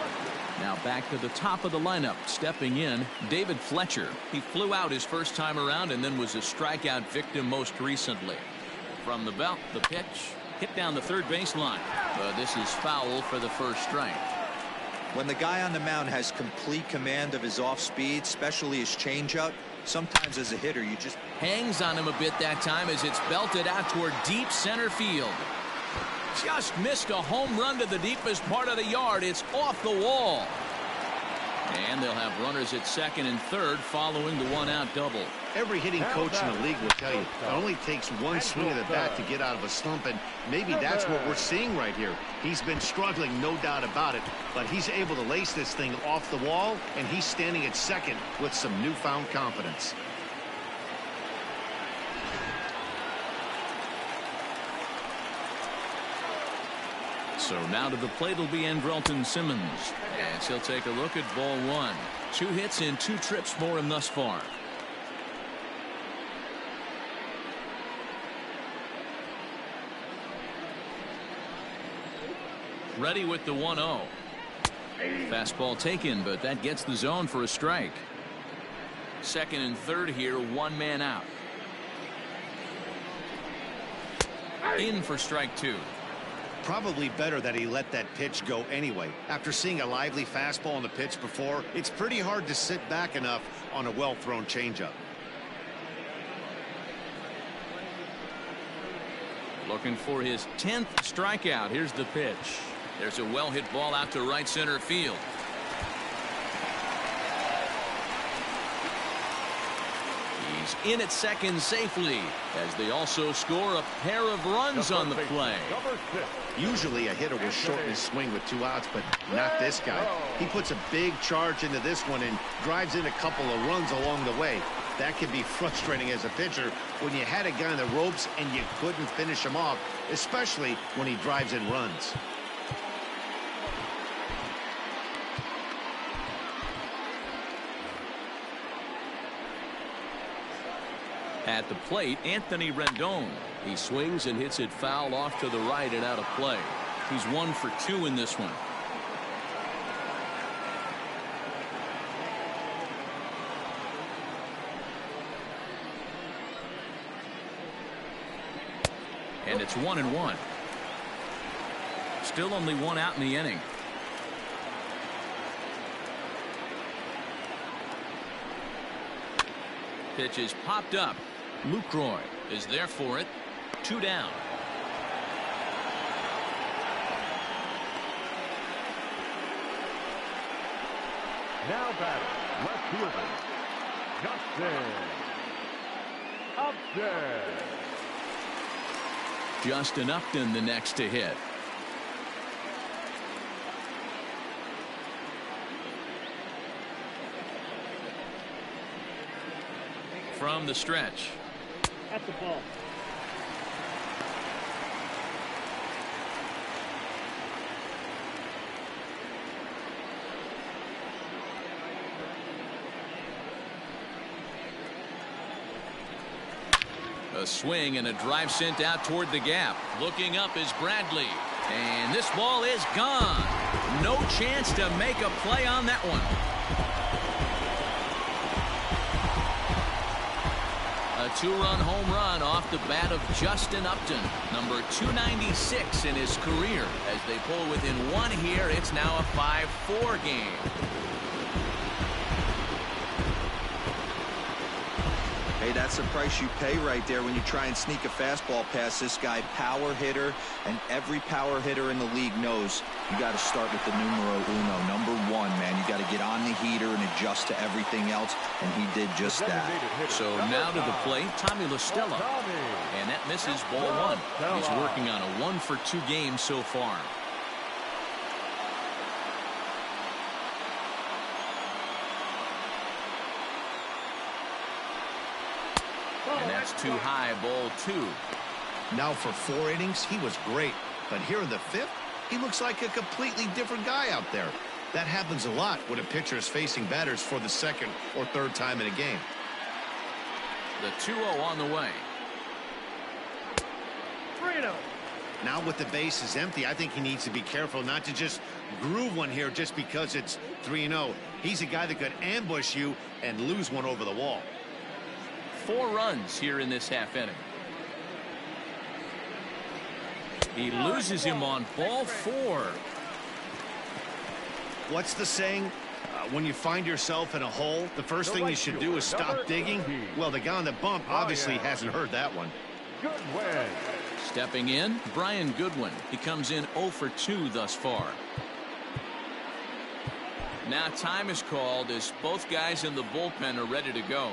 Now back to the top of the lineup. Stepping in, David Fletcher. He flew out his first time around and then was a strikeout victim most recently. From the belt, the pitch. Hit down the third baseline. This is foul for the first strike. When the guy on the mound has complete command of his off speed, especially his changeup, sometimes as a hitter you just hangs on him a bit that time as it's belted out toward deep center field. Just missed a home run to the deepest part of the yard. It's off the wall. And they'll have runners at second and third following the 1-out double. Every hitting coach in the league will tell you it only takes one swing of the bat to get out of a slump, and maybe that's what we're seeing right here. He's been struggling, no doubt about it, but he's able to lace this thing off the wall, and he's standing at second with some newfound confidence. So now to the plate will be Andrelton Simmons, as he'll take a look at ball 1. 2 hits and 2 trips for him thus far. Ready with the 1-0. Fastball taken, but that gets the zone for a strike. Second and third here, 1 man out. In for strike 2. Probably better that he let that pitch go anyway. After seeing a lively fastball on the pitch before, it's pretty hard to sit back enough on a well-thrown changeup. Looking for his 10th strikeout. Here's the pitch. There's a well-hit ball out to right center field. He's in at second safely as they also score a pair of runs on the play. Usually a hitter will shorten his swing with 2 outs, but not this guy. He puts a big charge into this one and drives in a couple of runs along the way. That can be frustrating as a pitcher when you had a guy on the ropes and you couldn't finish him off, especially when he drives in runs. At the plate, Anthony Rendon. He swings and hits it foul off to the right and out of play. He's 1 for 2 in this one. And it's 1-1. Still only 1 out in the inning. Pitch is popped up. Lucroy is there for it. 2 down. Now batting, left fielder, Justin Upton. Justin Upton the next to hit. from the stretch. That's the ball. A swing and a drive sent out toward the gap. Looking up is Bradley. And this ball is gone. No chance to make a play on that one. A two-run home run off the bat of Justin Upton, number 296 in his career. As they pull within one here, it's now a 5-4 game. Hey, that's the price you pay right there when you try and sneak a fastball past this guy. Power hitter, and every power hitter in the league knows you got to start with the numero uno, number one, man. You got to get on the heater and adjust to everything else, and he did just that. So now to the plate, Tommy La Stella. And that misses ball one. He's working on a 1-for-2 game so far. And that's too high, ball two. Now for 4 innings, he was great. But here in the 5th, he looks like a completely different guy out there. That happens a lot when a pitcher is facing batters for the 2nd or 3rd time in a game. The 2-0 on the way. 3-0. Now with the bases empty, I think he needs to be careful not to just groove one here just because it's 3-0. He's a guy that could ambush you and lose one over the wall. 4 runs here in this half inning. He loses him on ball 4. What's the saying? When you find yourself in a hole, the first thing you should do is stop digging. Well, the guy on the bump obviously hasn't heard that one. Goodwin. Stepping in, Brian Goodwin. He comes in 0 for 2 thus far. Now time is called as both guys in the bullpen are ready to go.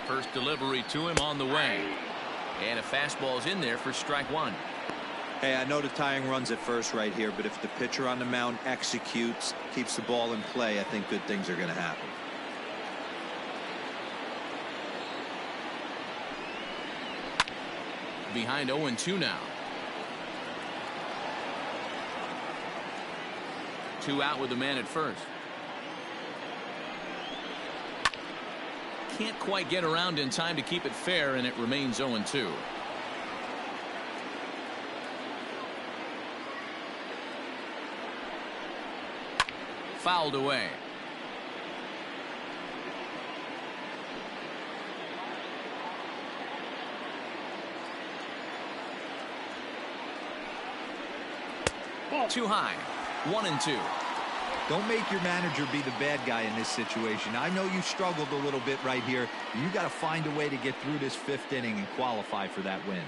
First delivery to him on the way. And a fastball's in there for strike one. Hey, I know the tying run's at first right here, but if the pitcher on the mound executes, keeps the ball in play, I think good things are going to happen. Behind 0-2 now. 2 out with the man at first. Can't quite get around in time to keep it fair, and it remains 0-2. Fouled away. Too high. 1-2. Don't make your manager be the bad guy in this situation. I know you struggled a little bit right here. You got to find a way to get through this 5th inning and qualify for that win.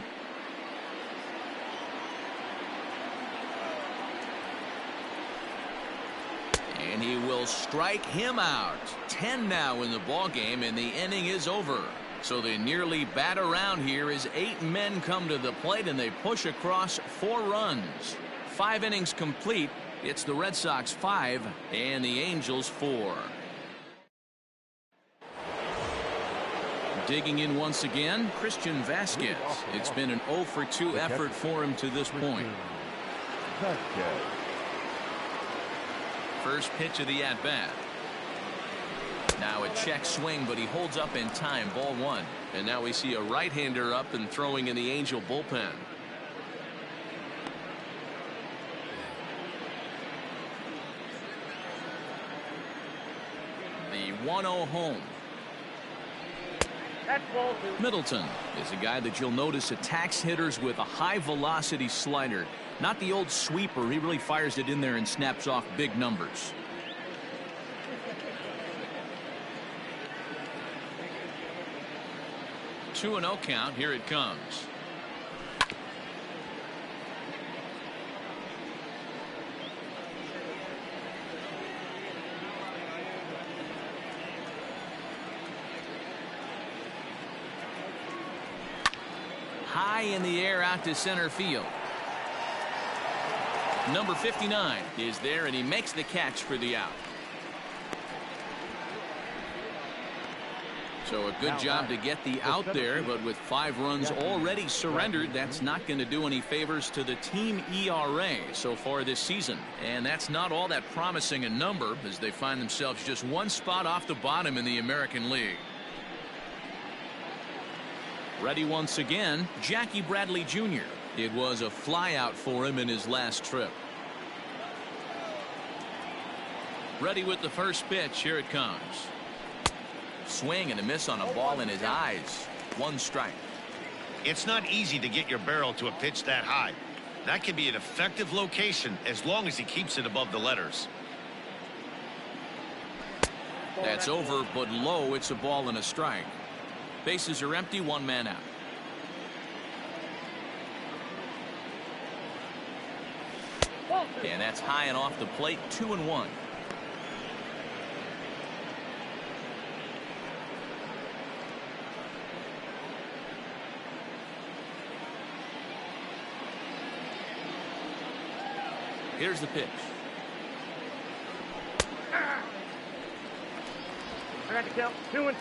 And he will strike him out. 10 now in the ball game, and the inning is over. So they nearly bat around here as 8 men come to the plate, and they push across 4 runs. 5 innings complete. It's the Red Sox 5 and the Angels 4. Digging in once again, Christian Vasquez. It's been an 0 for 2 effort for him to this point. First pitch of the at-bat. Now a check swing, but he holds up in time. Ball 1. And now we see a right-hander up and throwing in the Angel bullpen. The 1-0 home. That's ball 2. Middleton is a guy that you'll notice attacks hitters with a high velocity slider. Not the old sweeper. He really fires it in there and snaps off big numbers. Two and 0 count. Here it comes. high in the air out to center field. Number 59 is there, and he makes the catch for the out. So a good job to get the out there, but with 5 runs already surrendered, that's not going to do any favors to the team ERA so far this season. And that's not all that promising a number, as they find themselves just 1 spot off the bottom in the American League. Ready once again, Jackie Bradley Jr. It was a flyout for him in his last trip. Ready with the first pitch. Here it comes. Swing and a miss on a ball in his eyes. 1 strike. It's not easy to get your barrel to a pitch that high. That can be an effective location as long as he keeps it above the letters. That's over, but low. It's a ball and a strike. Bases are empty, 1 man out. And that's high and off the plate. 2-1. Here's the pitch. I got to count 2-2.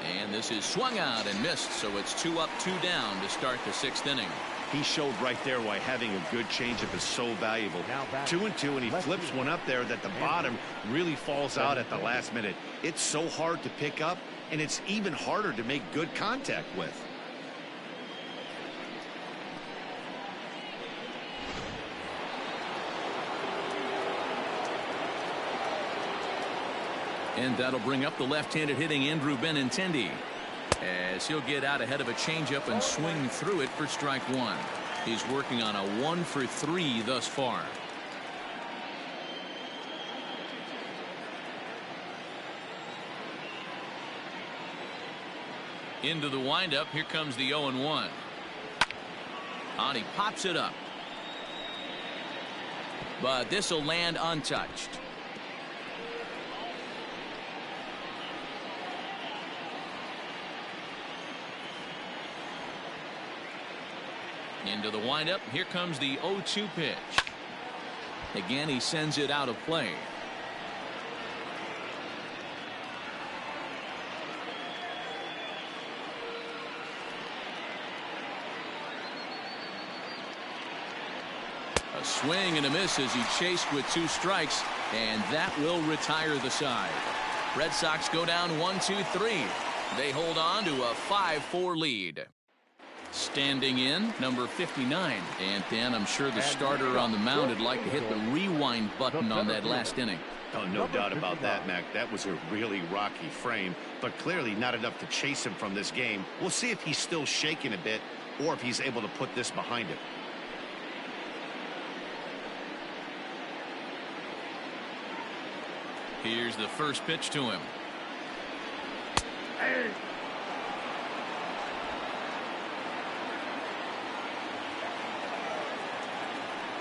And this is swung out and missed, so it's 2 up, 2 down to start the 6th inning. He showed right there why having a good changeup is so valuable. 2-2, and he flips one up there that the bottom really falls out at the last minute. It's so hard to pick up, and it's even harder to make good contact with. And that'll bring up the left-handed hitting Andrew Benintendi, as he'll get out ahead of a changeup and swing through it for strike 1. He's working on a 1 for 3 thus far. Into the windup. Here comes the 0-1. And he pops it up, but this will land untouched. Into the windup. Here comes the 0-2 pitch. Again, he sends it out of play. A swing and a miss as he chased with 2 strikes, and that will retire the side. Red Sox go down 1-2-3. They hold on to a 5-4 lead. Standing in, number 59. And Dan, I'm sure the starter on the mound would like to hit the rewind button on that last inning. Oh, no doubt about that, Mac. That was a really rocky frame, but clearly not enough to chase him from this game. We'll see if he's still shaking a bit or if he's able to put this behind him. Here's the first pitch to him.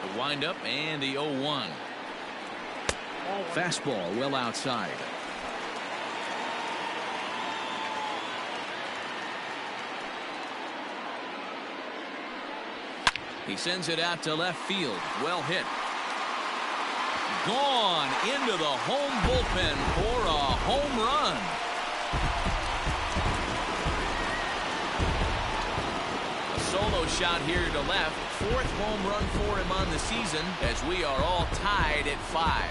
The windup and the 0-1. Fastball well outside. He sends it out to left field. Well hit. Gone into the home bullpen for a home run. A solo shot here to left. 4th home run for him on the season, as we are all tied at 5.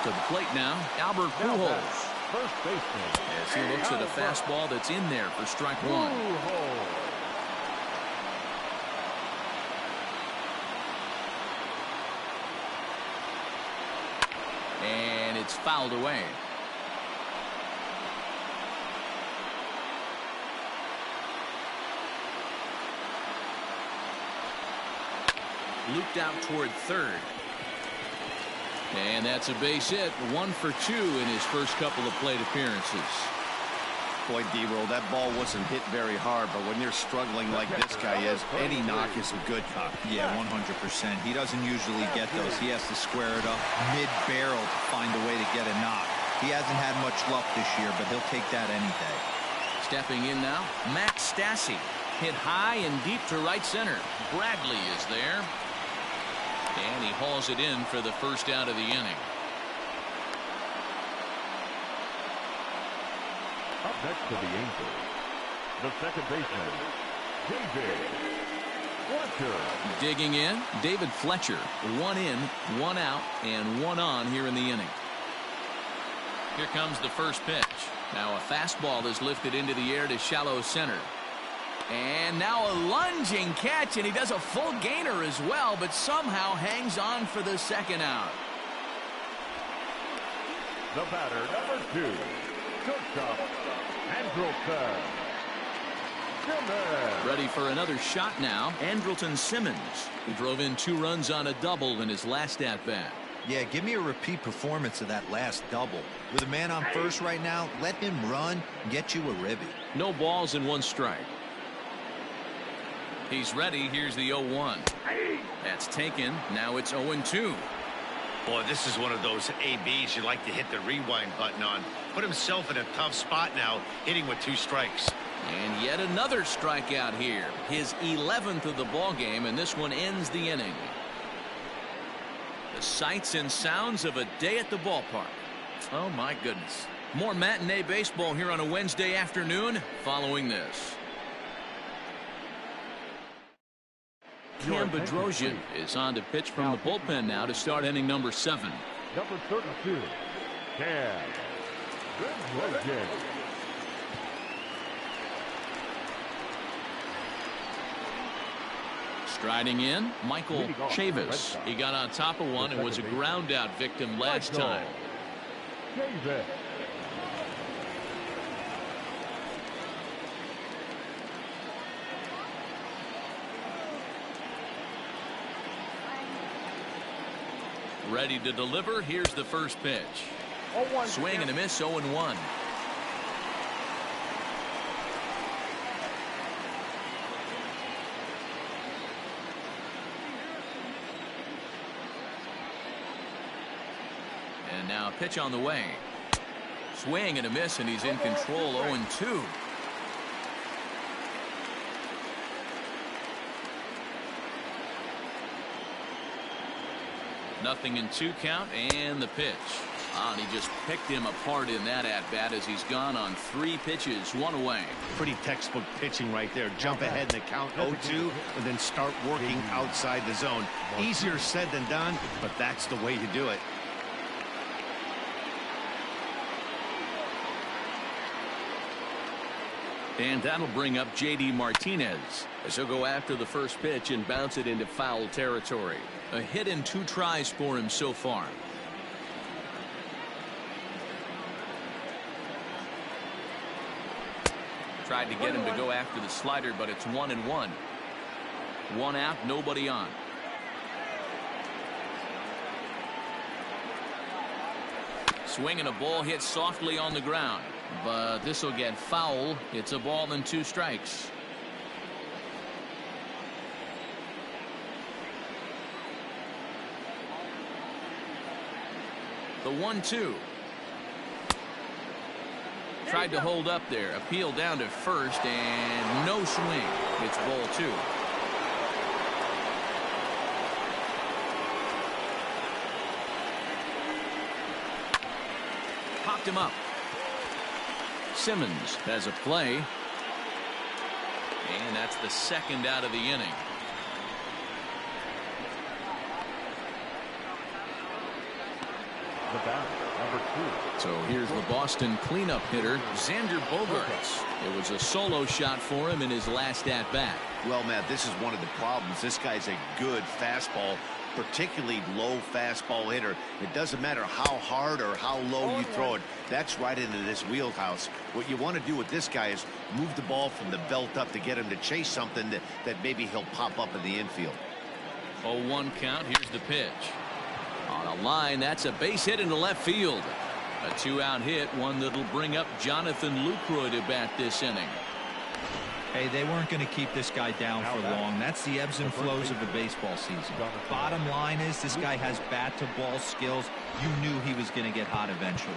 To the plate now, Albert Pujols. First baseman. As he looks at a fastball that's in there for strike 1. And it's fouled away. looped out toward third. And that's a base hit. 1 for 2 in his first couple of plate appearances. Boy, D-Roll, that ball wasn't hit very hard, but when you're struggling like this guy is, any knock is a good knock. Yeah, 100%. He doesn't usually get those. He has to square it up mid-barrel to find a way to get a knock. He hasn't had much luck this year, but he'll take that any day. Stepping in now, Max Stassi. Hit high and deep to right center. Bradley is there. And he hauls it in for the first out of the inning. Up next to the Angels, the second baseman, David Fletcher. Digging in, David Fletcher. 1 in, 1 out, and 1 on here in the inning. Here comes the first pitch. Now a fastball is lifted into the air to shallow center. And now a lunging catch, and he does a full gainer as well, but somehow hangs on for the second out. The batter, number 2, shortstop, Andrelton Simmons. Ready for another shot now. Andrelton Simmons, who drove in 2 runs on a double in his last at-bat. Yeah, give me a repeat performance of that last double. With a man on first right now, let him run and get you a ribby. No balls and 1 strike. He's ready. Here's the 0-1. That's taken. Now it's 0-2. Boy, this is one of those ABs you like to hit the rewind button on. Put himself in a tough spot now, hitting with 2 strikes. And yet another strikeout here. His 11th of the ball game, and this one ends the inning. The sights and sounds of a day at the ballpark. Oh, my goodness. More matinee baseball here on a Wednesday afternoon following this. Cam Bedrosian is on to pitch from the bullpen now to start inning number 7. Number 32, Cam Bedrosian. Striding in, Michael Chavis. He got on top of one and was a ground out victim last time. Chavis. Ready to deliver. Here's the first pitch. Swing and a miss. 0-1. And now a pitch on the way. Swing and a miss, and he's in control. 0-2. Nothing in 2 count, and the pitch. And he just picked him apart in that at-bat as he's gone on 3 pitches, 1 away. Pretty textbook pitching right there. Jump ahead in the count 0-2 and then start working outside the zone. Easier said than done, but that's the way to do it. And that'll bring up J.D. Martinez as he'll go after the first pitch and bounce it into foul territory. A hit in 2 tries for him so far. Tried to get him to go after the slider, but it's 1-1. 1 out, nobody on. Swinging a ball hit softly on the ground, but this will get foul. It's a ball and 2 strikes. The 1-2. Tried to hold up there. Appeal down to first, and no swing. It's ball 2. Popped him up. Simmons has a play. And that's the second out of the inning. The batter, number 2. So here's the Boston cleanup hitter, Xander Bogaerts. It was a solo shot for him in his last at-bat. Well, Matt, this is one of the problems. This guy's a good fastball, particularly low fastball hitter. It doesn't matter how hard or how low you throw it. That's right into this wheelhouse. What you want to do with this guy is move the ball from the belt up to get him to chase something that maybe he'll pop up in the infield. 0-1 count. Here's the pitch. On a line, that's a base hit into left field. A 2-out hit, one that'll bring up Jonathan Lucroy to bat this inning. Hey, they weren't going to keep this guy down for long. That's the ebbs and flows of a baseball season. Bottom line is this guy has bat-to-ball skills. You knew he was going to get hot eventually.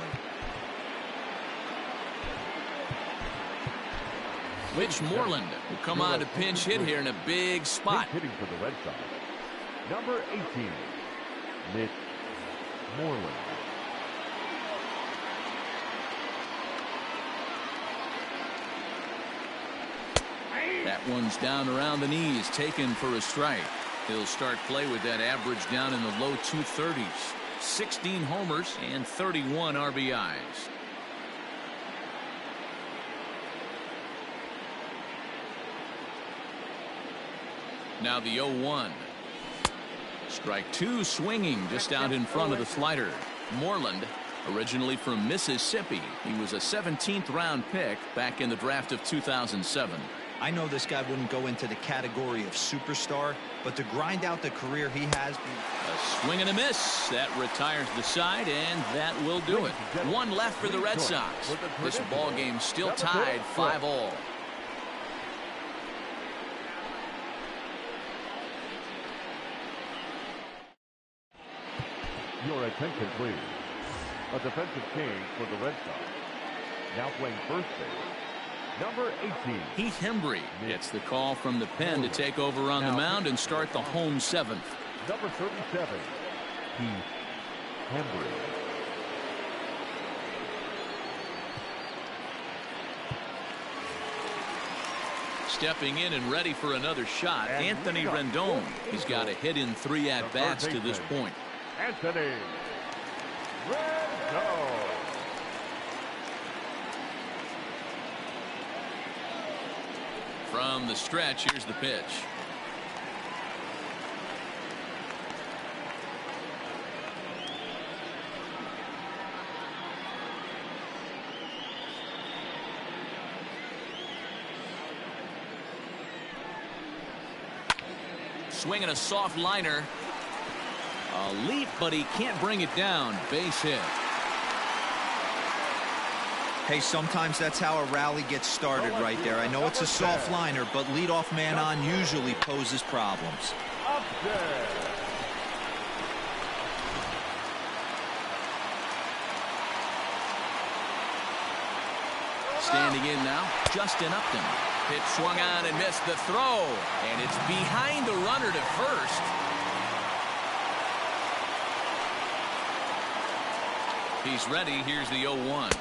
Mitch Moreland will come on to pinch hit here in a big spot. Hitting for the Red Sox, number 18, Mitch Moreland. That one's down around the knees, taken for a strike. He'll start play with that average down in the low 230s. 16 homers and 31 RBIs. Now the 0-1. Strike two, swinging just out in front of the slider. Moreland, originally from Mississippi. He was a 17th round pick back in the draft of 2007. I know this guy wouldn't go into the category of superstar, but to grind out the career he has. A swing and a miss. That retires the side, and that will do it. One left for the Red Sox. This ball game still tied 5-all. Your attention, please. A defensive change for the Red Sox. Now playing first base, number 18. Heath Hembry gets the call from the pen to take over on the mound and start the home seventh. Number 37, Heath Hembry. Stepping in and ready for another shot, Anthony Rendon. He's got a hit in 3 at-bats to this point. Anthony Rendon. From the stretch, here's the pitch. Swinging a soft liner. A leap, but he can't bring it down. Base hit. Hey, sometimes that's how a rally gets started right there. I know it's a soft liner, but leadoff man on usually poses problems. Up there. Standing in now, Justin Upton. Pitch swung on and missed the throw. And it's behind the runner to first. He's ready. Here's the 0-1.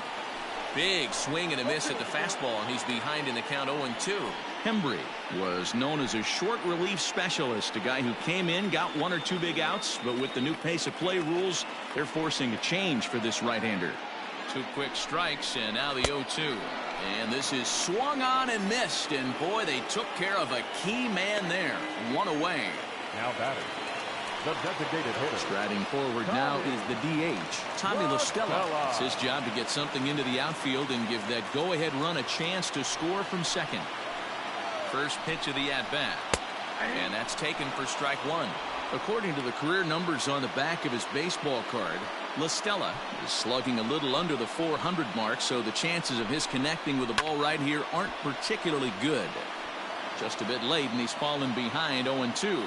Big swing and a miss at the fastball, and he's behind in the count 0-2. Hembry was known as a short relief specialist, a guy who came in, got 1 or 2 big outs, but with the new pace of play rules, they're forcing a change for this right-hander. 2 quick strikes, and now the 0-2. And this is swung on and missed, and boy, they took care of a key man there. 1 away. Now batting, the designated hitter. Striding forward now is the DH, Tommy La Stella. It's his job to get something into the outfield and give that go-ahead run a chance to score from second. First pitch of the at-bat, and that's taken for strike 1. According to the career numbers on the back of his baseball card, La Stella is slugging a little under the 400 mark, so the chances of his connecting with the ball right here aren't particularly good. Just a bit late, and he's fallen behind 0-2.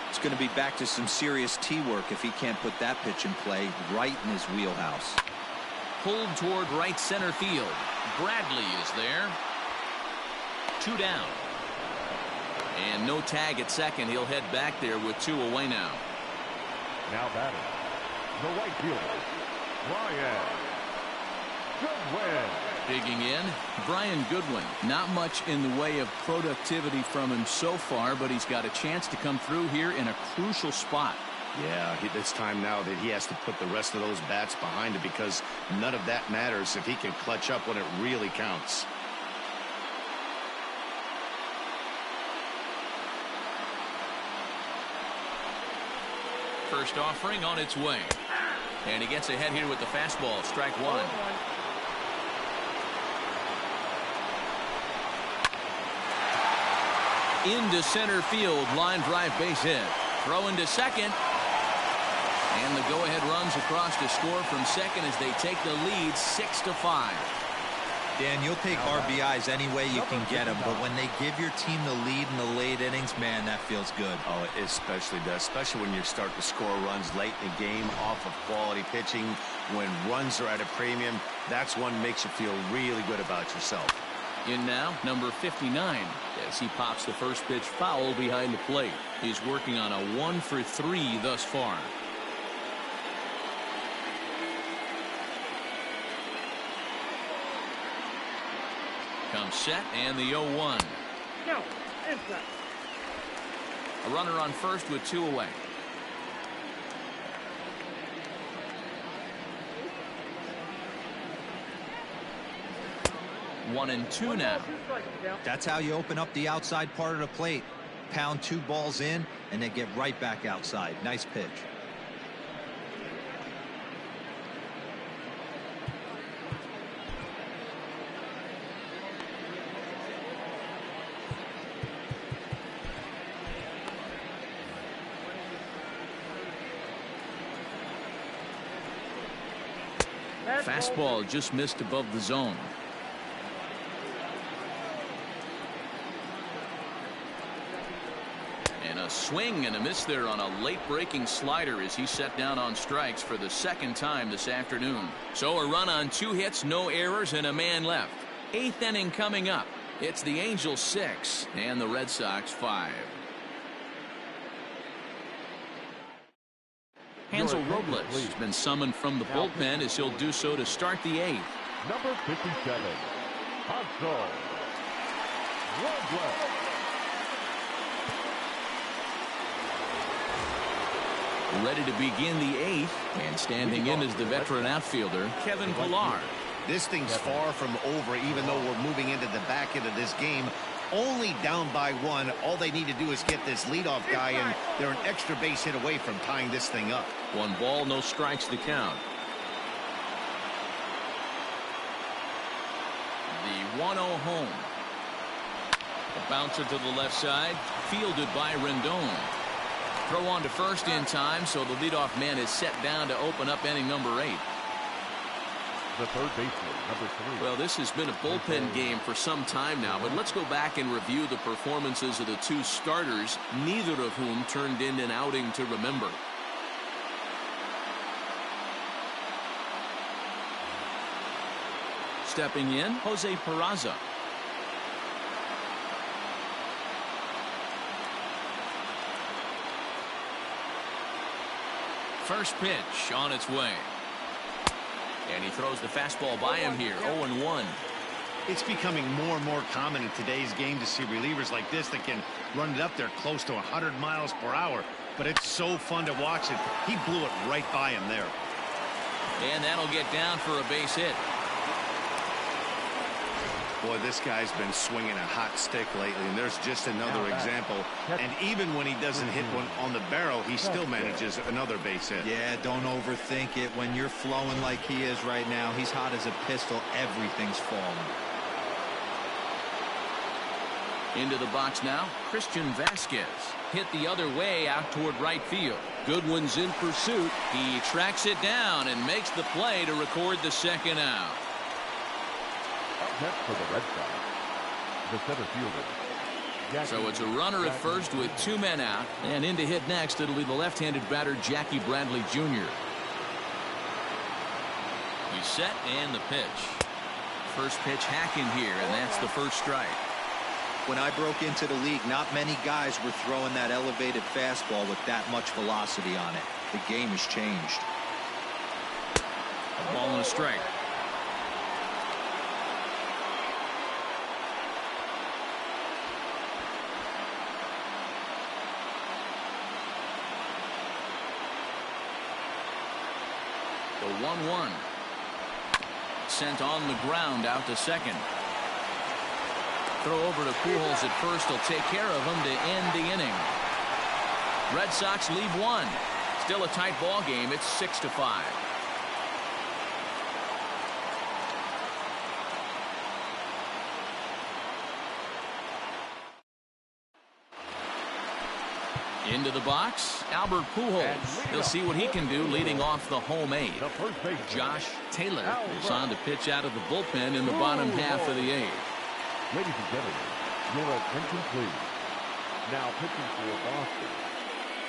It's going to be back to some serious tee work if he can't put that pitch in play right in his wheelhouse. Pulled toward right center field. Bradley is there. 2 down. And no tag at second. He'll head back there with 2 away now. Now batting, the right fielder, Brian Goodwin. Digging in, Brian Goodwin. Not much in the way of productivity from him so far, but he's got a chance to come through here in a crucial spot. Yeah, it's time now that he has to put the rest of those bats behind it, because none of that matters if he can clutch up when it really counts. First offering on its way. And he gets ahead here with the fastball. Strike 1. Into center field, line drive base hit. Throw into second. And the go-ahead runs across to score from second as they take the lead 6-5. Dan, you'll take RBIs any way you can get them, but when they give your team the lead in the late innings, man, that feels good. Oh, it especially does, especially when you start to score runs late in the game off of quality pitching. When runs are at a premium, that's one makes you feel really good about yourself. In now, number 59, as he pops the first pitch foul behind the plate. He's working on a 1-for-3 thus far. Comes set and the 0-1. No, inside. A runner on first with 2 away. One and two now. That's how you open up the outside part of the plate. Pound 2 balls in and then get right back outside. Nice pitch. Fastball just missed above the zone. And a swing and a miss there on a late breaking slider as he set down on strikes for the second time this afternoon. So a run on 2 hits, no errors, and a man left. 8th inning coming up. It's the Angels 6 and the Red Sox 5. Hansel Robles has been summoned from the bullpen as he'll do so to start the 8th. Number 57, Hansel Robles. Ready to begin the 8th, and standing in is the veteran outfielder, Kevin Pillar. This thing's far from over, even though we're moving into the back end of this game. Only down by 1. All they need to do is get this leadoff guy, and they're an extra base hit away from tying this thing up. 1 ball, no strikes to count. The 1-0 home. A bouncer to the left side, fielded by Rendon. Throw on to first in time, so the leadoff man is set down to open up inning number 8. The third baseman, number 3. Well, this has been a bullpen game for some time now, but let's go back and review the performances of the 2 starters, neither of whom turned in an outing to remember. Stepping in, Jose Peraza. First pitch on its way. And he throws the fastball by him here. 0-1. It's becoming more and more common in today's game to see relievers like this that can run it up there close to 100 miles per hour. But it's so fun to watch it. He blew it right by him there. And that'll get down for a base hit. Boy, this guy's been swinging a hot stick lately, and there's just another example. And even when he doesn't hit one on the barrel, he still manages another base hit. Yeah, don't overthink it. When you're flowing like he is right now, he's hot as a pistol. Everything's falling. Into the box now, Christian Vasquez. Hit the other way out toward right field. Goodwin's in pursuit. He tracks it down and makes the play to record the second out. Next for the Red Sox, the center fielder. So it's a runner at first with 2 men out, and in to hit next it'll be the left-handed batter Jackie Bradley Jr. He's set and the pitch. First pitch hacking here, and that's the first strike. When I broke into the league, not many guys were throwing that elevated fastball with that much velocity on it. The game has changed. A ball and a strike. The 1-1. Sent on the ground out to second. Throw over to Pujols at first. Will take care of him to end the inning. Red Sox lead 1. Still a tight ball game. It's 6-5. Into the box, Albert Pujols. He'll see what he can do leading off the home 8. Josh Taylor is on to pitch out of the bullpen in the bottom half of the 8th. Ladies and gentlemen, your attention please. Now pitching for Boston,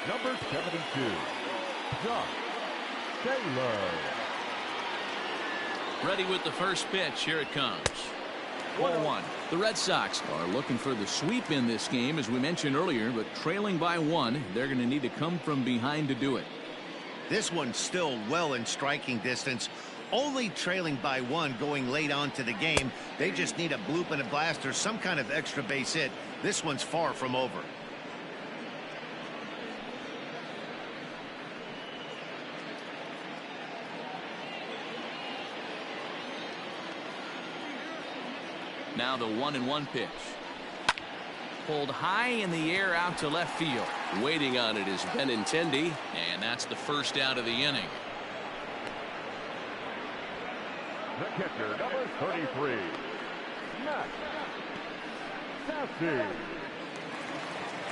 number 72, Josh Taylor. Ready with the first pitch. Here it comes. 1-1. The Red Sox are looking for the sweep in this game, as we mentioned earlier, but trailing by 1. They're going to need to come from behind to do it. This one's still well in striking distance. Only trailing by 1 going late on to the game. They just need a bloop and a blast or some kind of extra base hit. This one's far from over. Now the 1-1 pitch. Pulled high in the air out to left field. Waiting on it is Benintendi. And that's the first out of the inning. The catcher, number 33, Max Stassi.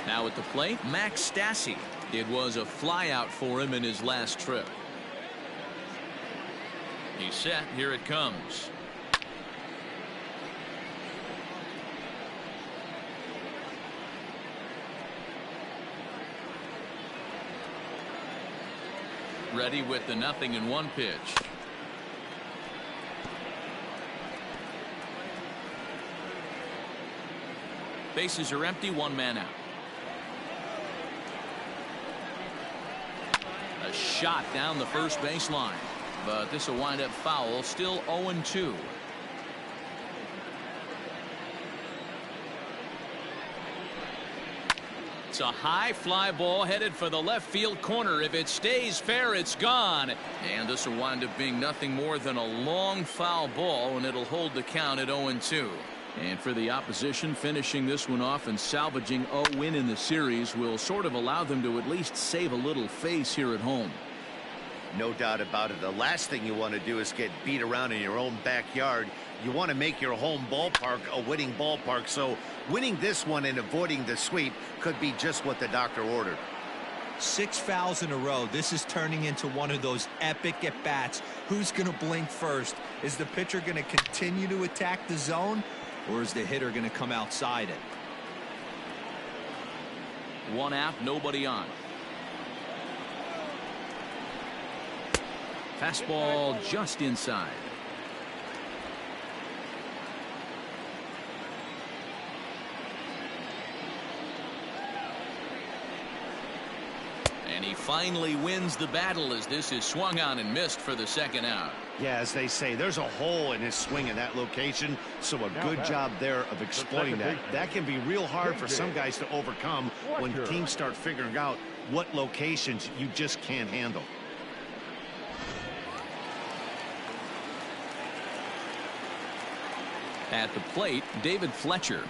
Now at the plate, Max Stassi. It was a flyout for him in his last trip. He's set. Here it comes. Ready with the 0-1 pitch. Bases are empty, 1 man out. A shot down the first baseline, but this will wind up foul. Still 0-2. It's a high fly ball headed for the left field corner. If it stays fair, it's gone. And this will wind up being nothing more than a long foul ball, and it'll hold the count at 0-2. And for the opposition, finishing this one off and salvaging a win in the series will sort of allow them to at least save a little face here at home. No doubt about it. The last thing you want to do is get beat around in your own backyard. You want to make your home ballpark a winning ballpark. So winning this one and avoiding the sweep could be just what the doctor ordered. 6 fouls in a row. This is turning into one of those epic at-bats. Who's going to blink first? Is the pitcher going to continue to attack the zone, or is the hitter going to come outside it? 1 out, nobody on. Fastball just inside. And he finally wins the battle as this is swung on and missed for the 2nd out. Yeah, as they say, there's a hole in his swing in that location, so a good job there of exploiting that. That can be real hard for some guys to overcome when teams start figuring out what locations you just can't handle. At the plate, David Fletcher,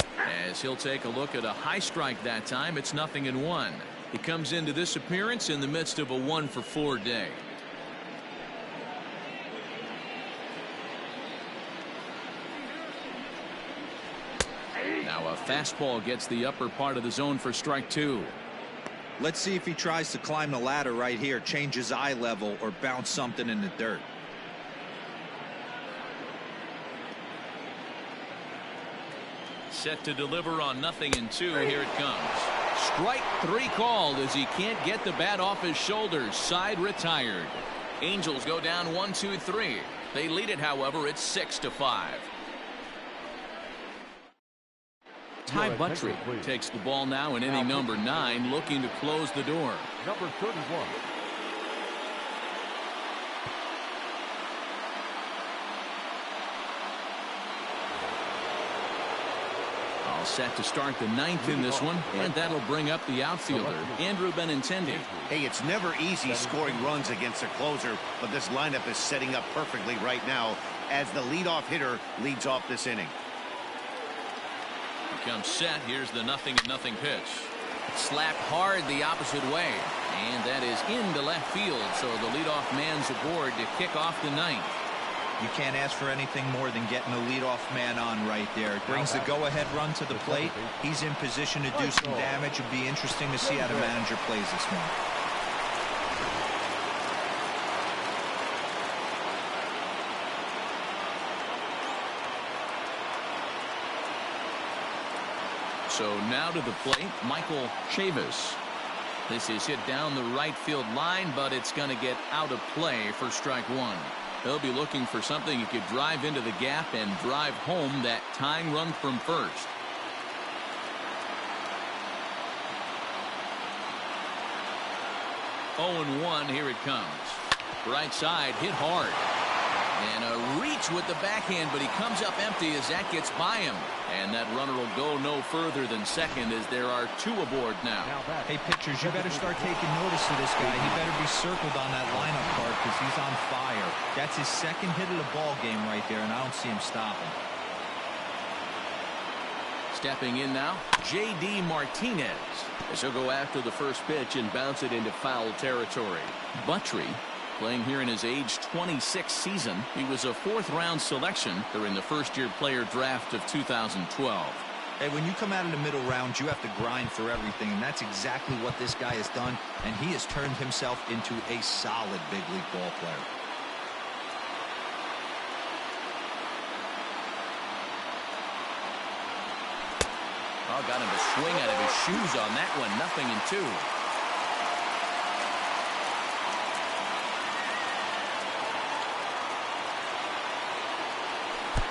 as he'll take a look at a high strike that time. It's 0-1. He comes into this appearance in the midst of a 1-for-4 day. Now a fastball gets the upper part of the zone for strike 2. Let's see if he tries to climb the ladder right here, change his eye level, or bounce something in the dirt. Set to deliver on 0-2. Here it comes. Strike 3 called as he can't get the bat off his shoulders. Side retired. Angels go down 1-2-3. They lead it, however. It's 6-5. Ty Buttrey takes the ball now in inning number 9, looking to close the door. Number 31. All set to start the 9th in this one, and that'll bring up the outfielder, Andrew Benintendi. Hey, it's never easy scoring runs against a closer, but this lineup is setting up perfectly right now as the leadoff hitter leads off this inning. Comes set. Here's the 0-0 pitch. Slapped hard the opposite way, and that is into left field. So the leadoff man's aboard to kick off the 9th. You can't ask for anything more than getting a leadoff man on right there. It brings the go-ahead run to the plate. He's in position to do some damage. It'd be interesting to see how the manager plays this one. So now to the plate, Michael Chavis. This is hit down the right field line, but it's going to get out of play for strike one. They'll be looking for something he could drive into the gap and drive home that tying run from first. Oh, 1, here it comes. Right side, hit hard. And a reach with the backhand, but he comes up empty as that gets by him. And that runner will go no further than second as there are 2 aboard now. Hey, pitchers, you better start taking notice of this guy. He better be circled on that lineup card because he's on fire. That's his second hit of the ball game right there, and I don't see him stopping. Stepping in now, J.D. Martinez. As he'll go after the first pitch and bounce it into foul territory. Buttry, playing here in his age 26 season. He was a 4th-round selection during the first-year player draft of 2012. Hey, when you come out of the middle rounds, you have to grind for everything, and that's exactly what this guy has done, and he has turned himself into a solid big league ball player. Oh, got him to swing out of his shoes on that one. 0-2.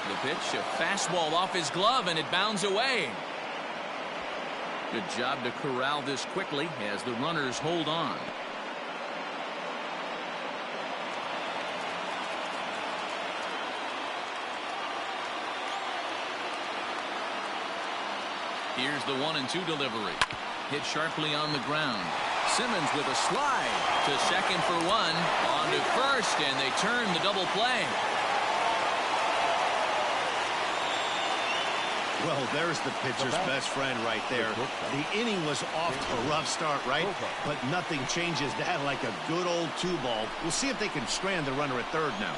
The pitch, a fastball off his glove, and it bounds away. Good job to corral this quickly as the runners hold on. Here's the 1-2 delivery. Hit sharply on the ground. Simmons with a slide to second for 1. On to first, and they turn the double play. Well, there's the pitcher's best friend right there. The inning was off to a rough start, right? But nothing changes that like a good old 2-ball. We'll see if they can strand the runner at third now.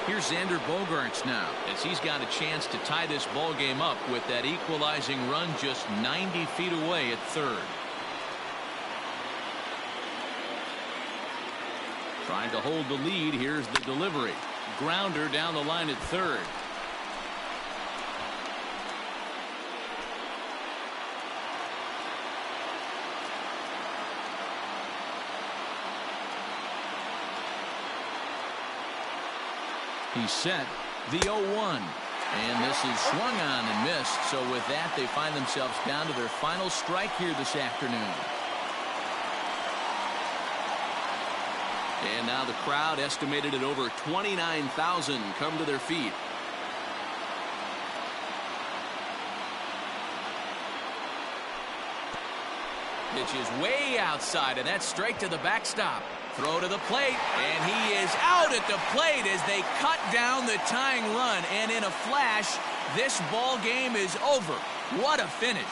Here's Xander Bogaerts now as he's got a chance to tie this ball game up with that equalizing run just 90 feet away at third. Trying to hold the lead. Here's the delivery. Grounder down the line at third. He's set. The 0-1. And this is swung on and missed. So with that, they find themselves down to their final strike here this afternoon. And now the crowd, estimated at over 29,000, come to their feet. Pitch is way outside, and that's straight to the backstop. Throw to the plate, and he is out at the plate as they cut down the tying run. And in a flash, this ball game is over. What a finish.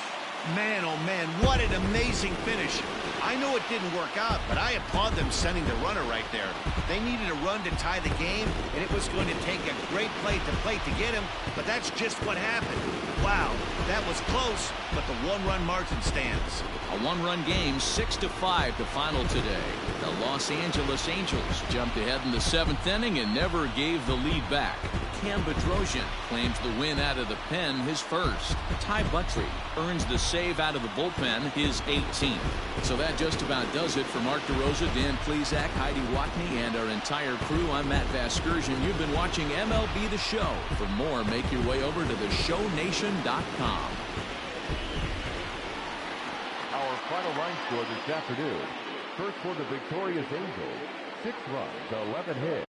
Man, oh man, what an amazing finish. I know it didn't work out, but I applaud them sending the runner right there. They needed a run to tie the game, and it was going to take a great play to get him, but that's just what happened. Wow, that was close, but the 1-run margin stands. A 1-run game, 6-5 to final today. The Los Angeles Angels jumped ahead in the 7th inning and never gave the lead back. Cam Bedrosian claims the win out of the pen, his first. Ty Buttry earns the save out of the bullpen, his 18th. So that just about does it for Mark DeRosa, Dan Plesac, Heidi Watney, and our entire crew. I'm Matt Vasgersian. You've been watching MLB The Show. For more, make your way over to theshownation.com. Our final line score this afternoon. First for the victorious Angels, 6 runs, 11 hits.